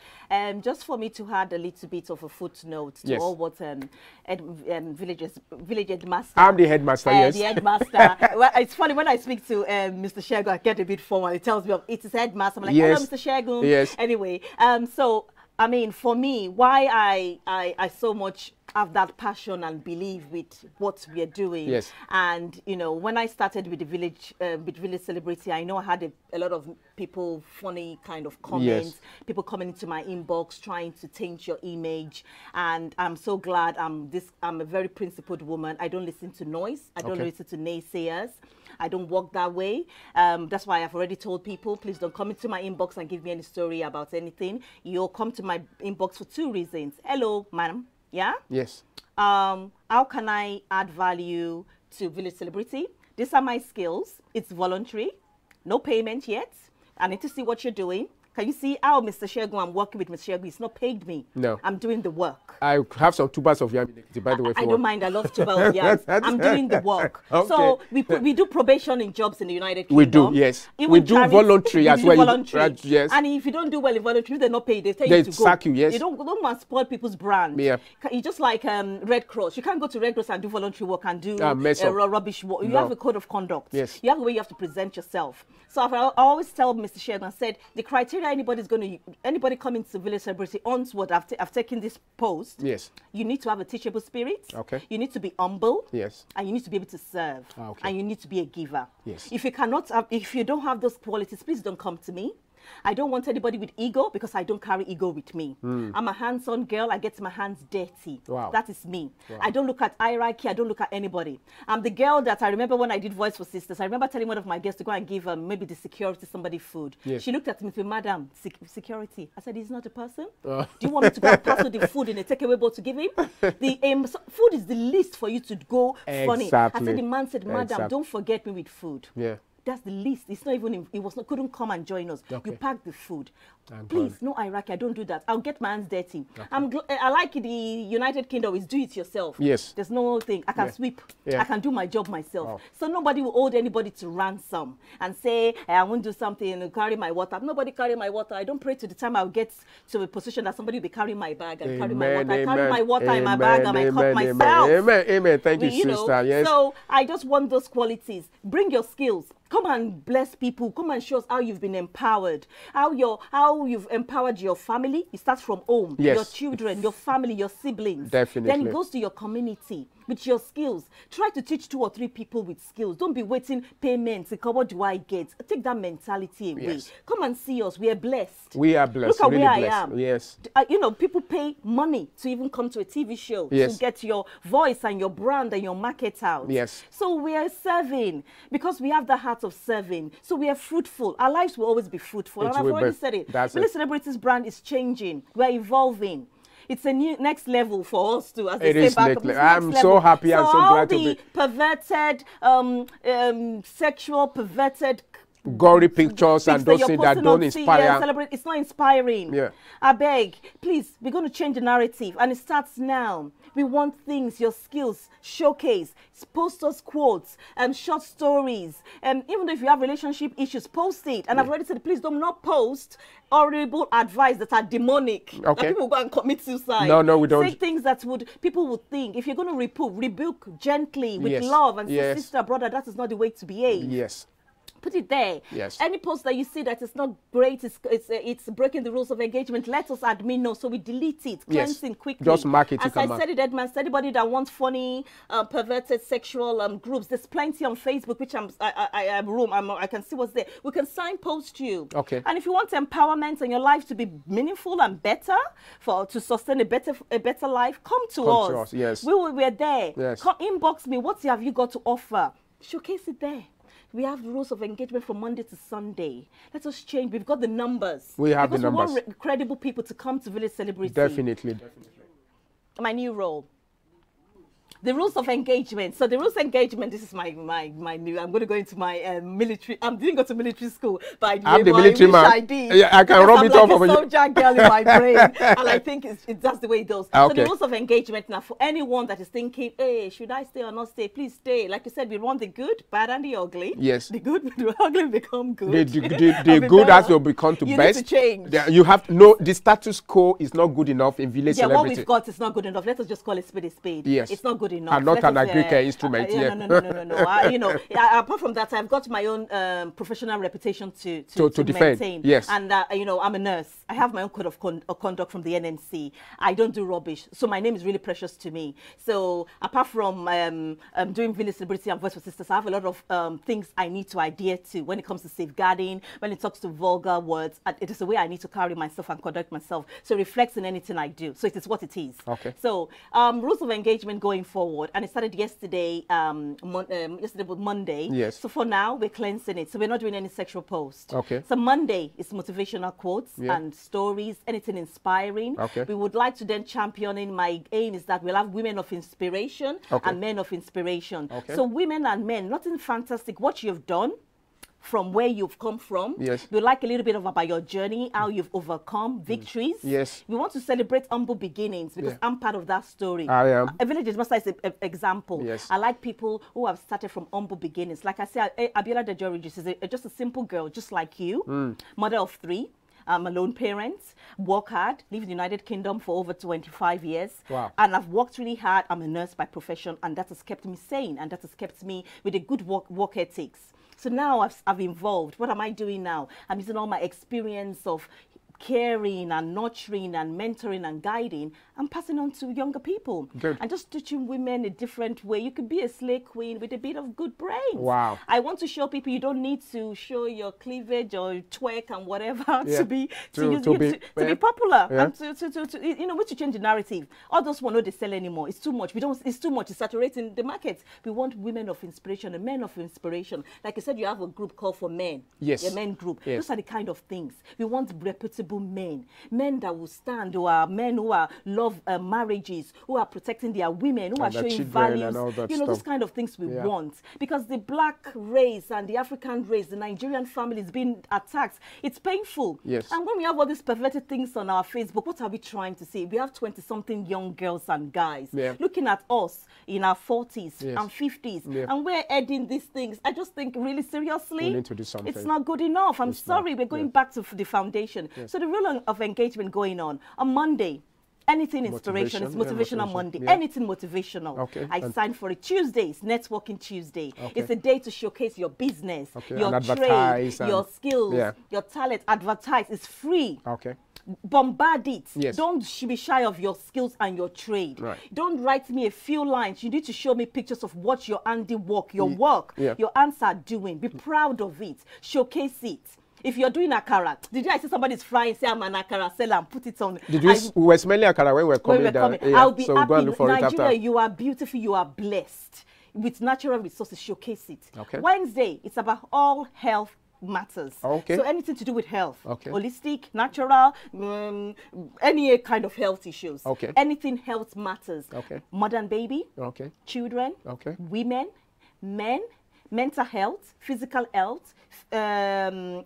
Just for me to add a little bit of a footnote to Yes. all what village headmaster. I'm the headmaster, yes. The headmaster. Well, it's funny when I speak to Mr. Shegu, I get a bit formal. He tells me it is headmaster. I'm like, Yes. hello, Mr. Shegu. Yes. Anyway, so I mean, for me, why I so much have that passion and believe with what we are doing. Yes. And, you know, when I started with the Village Celebrity, I know I had a lot of people, funny kind of comments, Yes. people coming into my inbox, trying to taint your image. And I'm so glad I'm a very principled woman. I don't listen to noise. I don't listen to naysayers. I don't walk that way. That's why I've already told people, please don't come into my inbox and give me any story about anything. You'll come to my inbox for 2 reasons. Hello, madam. Yeah? Yes. How can I add value to Village Celebrity? These are my skills. It's voluntary. No payment yet. I need to see what you're doing. Can you see how Mr. Shego, I'm working with Mr. Shego, he's not paid me. No. I'm doing the work. I have some tubers of yam, by the way. I don't mind. I love tuber of yams. I'm doing the work. Okay. So we do probation in jobs in the United Kingdom. We do, yes. Even We do charities, voluntary as well. Voluntary. Yes. And if you don't do well in voluntary, they're not paid. They tell They you to go. sack you, yes. You don't want to spoil people's brand. Yeah. You just like Red Cross. You can't go to Red Cross and do voluntary work and do mess up. rubbish work. You No. have a code of conduct. Yes. You have a way you have to present yourself. So I always tell Mr. Shego, I said, the criteria anybody coming to Village Celebrity onward, I've taken this post. Yes. You need to have a teachable spirit. Okay. You need to be humble. Yes. And you need to be able to serve. Okay. And you need to be a giver. Yes. If you don't have those qualities, please don't come to me. I don't want anybody with ego because I don't carry ego with me. I'm a hands-on girl. I get my hands dirty. Wow. That is me. Wow. I don't look at hierarchy. I don't look at anybody. I'm the girl that I remember when I did Voice for Sisters. I remember telling one of my guests to go and give maybe the security somebody food. Yes. She looked at me and said, Madam, security. I said, he's not a person. Do you want me to go and pass the food in a takeaway bowl to give him? Food is the least for you to go funny. I said, the man said, Madam, don't forget me with food. Yeah. That's the least. It's not even. Couldn't come and join us. Okay. You pack the food. I'm Please, sorry. no hierarchy. I don't do that. I'll get my hands dirty. Okay. I like the United Kingdom is do it yourself. Yes. There's no thing. I can sweep. Yeah. I can do my job myself. Wow. So nobody will hold anybody to ransom and say, I won't do something and carry my water. Nobody carry my water. I don't pray to the time I'll get to a position that somebody will be carrying my bag and carry my water. I carry my water in my bag and I cup myself. Amen. Thank you, sister. Yes. So I just want those qualities. Bring your skills. Come and bless people. Come and show us how you've been empowered. How you've empowered your family. It starts from home. Yes. Your children, your family, your siblings. Definitely. Then it goes to your community with your skills. Try to teach 2 or 3 people with skills. Don't be waiting payments. What do I get? Take that mentality away. Yes. Come and see us. We are blessed. We are blessed. Look at really where blessed. I am. Yes. People pay money to even come to a TV show Yes. to get your voice and your brand and your market out. Yes. So we are serving because we have the heart of serving. So we are fruitful. Our lives will always be fruitful. And I've already said it. Village Celebrity's brand is changing. We're evolving. It's a new next level for us too, as they say back up. I'm so happy and so glad to be. Perverted, sexual, perverted gory pictures and those things that don't inspire. It's not inspiring. Yeah. I beg, please, we're going to change the narrative, and it starts now. We want things, your skills, showcase, post us quotes, short stories, even though if you have relationship issues, post it. And I've already said, please do not post horrible advice that are demonic. Okay. That people go and commit suicide. No, we don't. Say things that people would think. If you're going to rebuke gently with Yes. love and say, Yes. sister, brother, that is not the way to behave. Yes. Put it there. Yes. Any post that you see that is not great, it's breaking the rules of engagement, let us admin know. So we delete it, cleansing quickly. Just mark it. As I said it, Edmund, anybody that wants funny, perverted sexual groups, there's plenty on Facebook, which I can see what's there. We can signpost you. Okay. And if you want empowerment and your life to be meaningful and better, to sustain a better life, come to us. Yes. We're there. Yes. Come inbox me. What have you got to offer? Showcase it there. We have rules of engagement from Monday to Sunday. Let us change. We've got the numbers. We have the numbers. We want credible people to come to Village Celebrity. Definitely. My new role. The rules of engagement. So the rules of engagement, this is my new, I'm going to go into my military. I didn't go to military school, but I'm the military man. I did. Yeah, I can rub it off of you. I'm like a soldier girl in my brain. And I think that's the way it goes. Okay. So the rules of engagement now, for anyone that is thinking, hey, should I stay or not stay? Please stay. Like you said, we want the good, bad, and the ugly. Yes. The good, the ugly become good. The good has to become to best. Need to change. You have the status quo is not good enough in Village Celebrity. What we've got is not good enough. Let us just call it spade a spade. Yes. It's not good good enough. And not Let an us, agric instrument. yeah, no. You know, apart from that, I've got my own professional reputation to defend. maintain. Yes. And you know, I'm a nurse. I have my own code of conduct from the NMC. I don't do rubbish, so my name is really precious to me. So apart from doing Village Celebrity and Voice for Sisters, I have a lot of things I need to adhere to when it comes to safeguarding, when it talks to vulgar words. It is the way I need to carry myself and conduct myself. So it reflects in anything I do. So it is what it is. Okay. So rules of engagement going forward, and it started yesterday. Yesterday was Monday. Yes. So for now, we're cleansing it. So we're not doing any sexual posts. Okay. So Monday is motivational quotes Yeah. and stories, anything inspiring. Okay. We would like to then championing. My aim is that we'll have women of inspiration Okay. and men of inspiration. Okay. So women and men, nothing fantastic. What you've done, from where you've come from. Yes. We like a little bit about your journey, how you've overcome victories. Yes. We want to celebrate humble beginnings because Yeah. I'm part of that story. I am. A village master is an example. Yes. I like people who have started from humble beginnings. Like I said, Abiola Dejori is just a simple girl, just like you, mother of 3. I'm a lone parent, work hard, live in the United Kingdom for over 25 years. Wow. And I've worked really hard. I'm a nurse by profession, and that has kept me sane, and that has kept me with a good work ethics. So now I've evolved. What am I doing now? I'm using all my experience of caring and nurturing and mentoring and guiding and passing on to younger people. Good. And just teaching women a different way. You could be a slay queen with a bit of good brains. Wow. I want to show people you don't need to show your cleavage or twerk and whatever Yeah. to be To be popular Yeah. and to you know, to change the narrative. All those one, no, they sell anymore. It's too much. It's too much. It's saturating the market. We want women of inspiration and men of inspiration. Like I said, you have a group called for men. Yes. A men group. Yes. Those are the kind of things we want. Reputable men that will stand, who are men who are love marriages, who are protecting their women, who are And their showing children values. and all that You know, those stuff. kind of things we Yeah. want, because the black race and the African race, the Nigerian family is being attacked. It's painful. Yes. And when we have all these perverted things on our Facebook, what are we trying to say? We have 20-something young girls and guys Yeah. looking at us in our 40s Yes. and 50s, Yeah. and we're adding these things. I just think, really seriously, We need to do something. it's not good enough. I'm It's not. sorry, we're going Yeah. back to the foundation. Yes. So the rule of engagement going on Monday. Anything inspiration, it's Motivation, motivational yeah, Monday. motivation, yeah. Anything motivational. Okay. I And- signed for it. Tuesdays, networking Tuesday. Okay. It's a day to showcase your business, Okay, your and trade, advertise and- your skills, Yeah. your talent. Advertise. It's free. Okay. Bombard it. Yes. Don't be shy of your skills and your trade. Right. Don't write me a few lines. You need to show me pictures of what your handiwork, your work, Yeah. your hands are doing. Be proud of it. Showcase it. If you're doing akara, did I see somebody's frying, say I'm an akara seller and put it on? Did you? We were smelling akara when we were When coming we're down. coming. Yeah. I'll be So we'll go and happy. look for it Nigeria, after. you are beautiful, you are blessed. With natural resources, showcase it. Okay. Wednesday, it's about all health matters. Okay. So anything to do with health. Okay. Holistic, natural, any kind of health issues. Okay. Anything health matters. Okay. Mother and baby, Okay. children, Okay. women, men, mental health, physical health,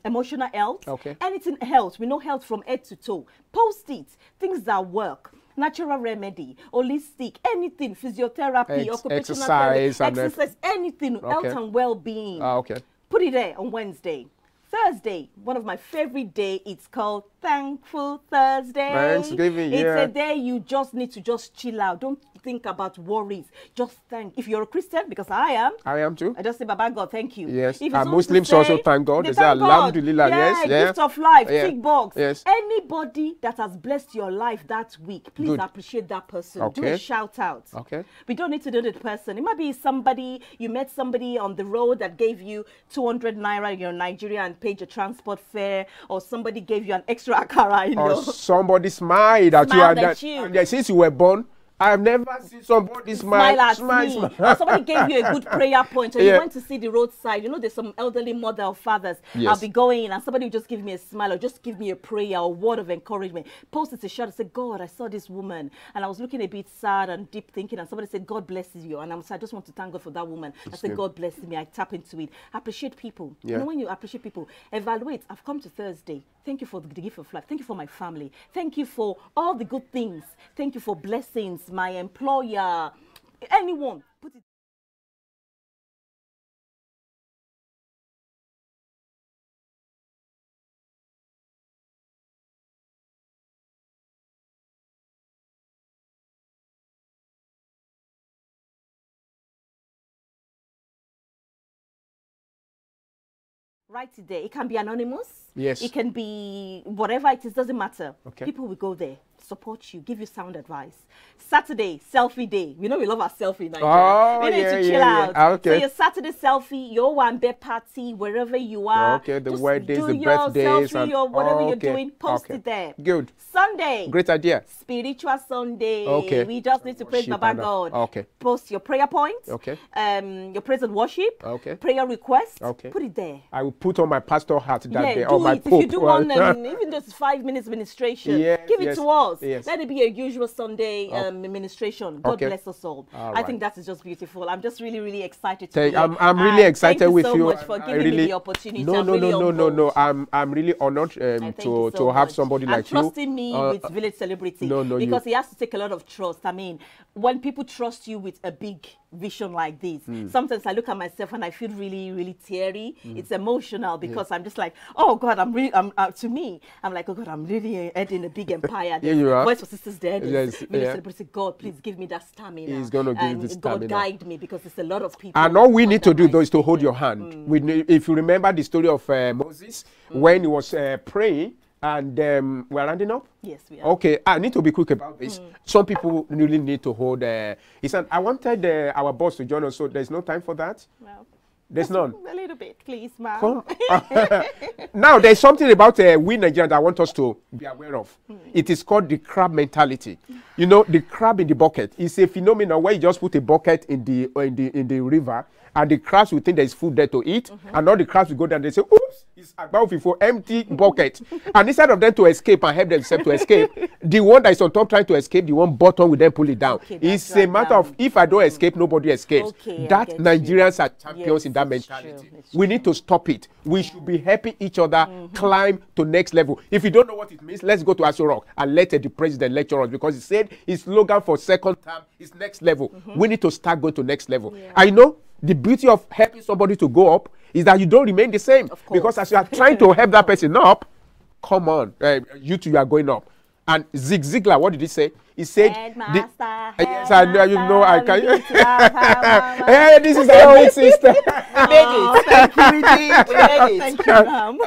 emotional health, Okay. anything health. We know health from head to toe. Post it, things that work. Natural remedy, holistic, anything, physiotherapy, occupational exercise therapy, and exercise, anything, health Okay. and well-being. Okay. Put it there on Wednesday. Thursday, one of my favorite day, it's called Thankful Thursday. Thanksgiving, It's yeah. a day you just need to just chill out. Don't think about worries. Just thank. If you're a Christian, because I am, I am too. I just say, Baba God, thank you. Yes. If it's And not to Muslims say, also thank God. They say, thank God. Alhamdulillah. Yes. Yeah. Gift of life, Yeah. tick box. Yes. Anybody that has blessed your life that week, please Good. appreciate that person. Do a Okay. shout out. Okay. We don't need to know the person. It might be somebody, you met somebody on the road that gave you 200 naira in your Nigeria and paid your transport fare, or somebody gave you an extra akara in Or your... somebody smiled at you. Smiled And at you. and then since you were born, I've never seen somebody Smile at smile. me. Or somebody gave you a good prayer point, or Yeah. you went to see the roadside. You know, there's some elderly mother or fathers. Yes. I'll be going, and somebody will just give me a smile, or just give me a prayer or word of encouragement. Post it a shot and say, God, I saw this woman, and I was looking a bit sad and deep thinking, and somebody said, God blesses you. And I just want to thank God for that woman. I said, good. God blesses me. I tap into it. Appreciate people. Yeah. You know, when you appreciate people, evaluate. I've come to Thursday. Thank you for the gift of life. Thank you for my family. Thank you for all the good things. Thank you for blessings, my employer, anyone. Put it Write it there. It can be anonymous. Yes. It can be whatever it is, doesn't matter. Okay. People will go there, support you, give you sound advice. Saturday, selfie day. We know we love our selfie night. Oh, we need yeah, to chill yeah, out. yeah. Okay. So your Saturday selfie, your one day party, wherever you are. Okay, the just weddings, do the your birthdays, selfie and or whatever you're okay, doing, post okay. it there. Good. Sunday. Great idea. Spiritual Sunday. Okay. We just need to praise Worship Baba and, God. okay. Post your prayer points. Okay. Your praise and worship. Okay. Prayer requests. Okay. Put it there. I will put on my pastor hat that day, Yeah, or do my it. pope. If you do one, even just 5 minutes ministration, Yes, give it yes, to us. yes. Let it be a usual Sunday ministration. God Okay. bless us all. All I right. think that is just beautiful. I'm just really, really excited to Thank, be here. I'm really excited thank with you. you. So much for I giving really, me the opportunity. No, I'm no, really no, no, no. humbled. I'm really honored Thank you so to have much. somebody and like you. trusting me with Village Celebrity. No, no, because it has to take a lot of trust. I mean, when people trust you with a big vision like this, sometimes I look at myself and I feel really, really teary. It's emotional because I'm just like, oh God, to me, I'm like, oh God, I'm really heading a big empire. Yeah, you are. Voice for Sisters there. Yes, Village yeah. Celebrity. God, please give me that stamina. He's gonna give you and the stamina. God guide me because it's a lot of people. And all we need to under do my though is to hold speaking. your hand. If you remember the story of Moses when he was praying and we're rounding up. Yes, we are. Okay, I need to be quick about this. Some people really need to hold. He said, I wanted our boss to join us, so there's no time for that. Well, There's none. a little bit, please, ma'am. Come. Now, there's something about we Nigerians that I want us to be aware of. It is called the crab mentality. You know, the crab in the bucket is a phenomenon where you just put a bucket in the river, and the crabs will think there's food there to eat, and all the crabs will go down and they say, oops, it's about for empty bucket. And instead of them to escape and help themselves to escape, the one that is on top trying to escape, the one bottom will then pull it down. Okay, It's that's a matter of if I don't escape, nobody escapes. Okay, I That get Nigerians are champions Yes, in that it's mentality. true, it's We need to stop it. We should be helping each other climb to next level. If you don't know what it means, let's go to Aso Rock and let the president lecture us, because he said his slogan for second term is next level. We need to start going to next level. I know the beauty of helping somebody to go up is that you don't remain the same, because as you are trying to help that person up, come on, you two, you are going up. And Zig Ziglar, what did he say? He said, yes, I know, you know, I can. Hey, this is our big sister. We made it. Thank you, we did. We made it. Thank you, ma'am.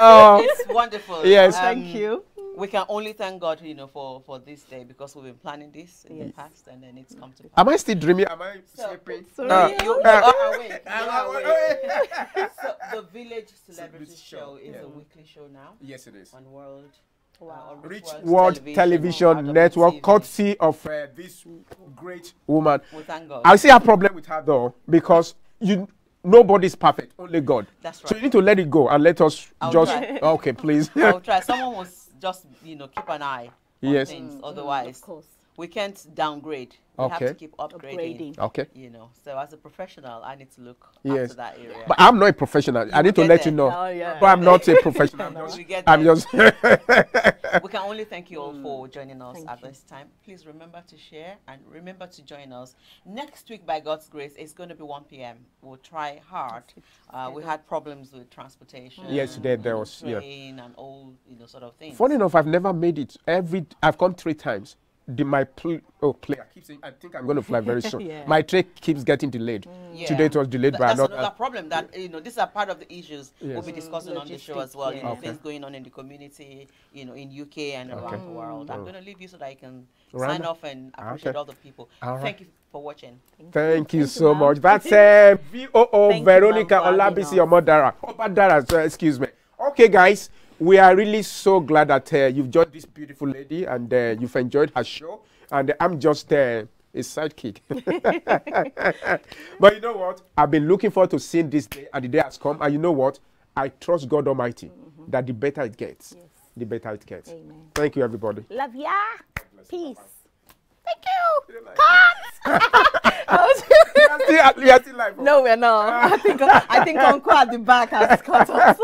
It's wonderful. Yes. Thank you. We can only thank God, you know, for this day, because we've been planning this in the past, and then it's come to pass. Am I still dreaming? Am I sleeping? Sorry. You are awake. You are awake. So the Village Celebrity Show is a weekly show now Yes, it is. on World. on Rich World Television Network, courtesy of this great woman. We thank God. I see a problem with her though, because nobody's perfect, only God. That's right. So you need to let it go and let us I'll just try. okay, please. I'll try. Someone was just, you know, keep an eye on Yes. things. Otherwise, Of course. we can't downgrade. We have Okay. to keep upgrading. Okay. You know, so as a professional, I need to look Yes. after that area. But I'm not a professional. I need to get let there. you know. Oh, yeah. But I'm not a professional. We get I'm there. just We can only thank you all for joining us Thank at this time. Please remember to share and remember to join us. Next week, by God's grace, it's going to be 1 p.m. We'll try hard. We had problems with transportation. Yesterday there was, yeah. train and all, you know, sort of things. Funny enough, I've never made it. I've come 3 times. My player keeps saying, I think I'm going to fly very soon. Yeah. My train keeps getting delayed. Yeah. Today it was delayed by That's another. another problem that, you know, these are part of the issues we'll Yes. be discussing on the show as well. You know, things going on in the community, you know, in UK and around the world. I'm going to leave you so that I can sign off and appreciate all the people. Thank you for watching. Thank you so much. That's VOO Thank you, Veronica ma'am, for having Olabisi Omodara. Excuse me. Okay, guys, we are really so glad that you've joined this beautiful lady and you've enjoyed her show. And I'm just a sidekick. But you know what? I've been looking forward to seeing this day, and the day has come. And you know what? I trust God Almighty that the better it gets, the better it gets. Amen. Thank you, everybody. Love ya. Peace. Thank you. You are still live. No, we're not. I think Uncle at the back has cut us.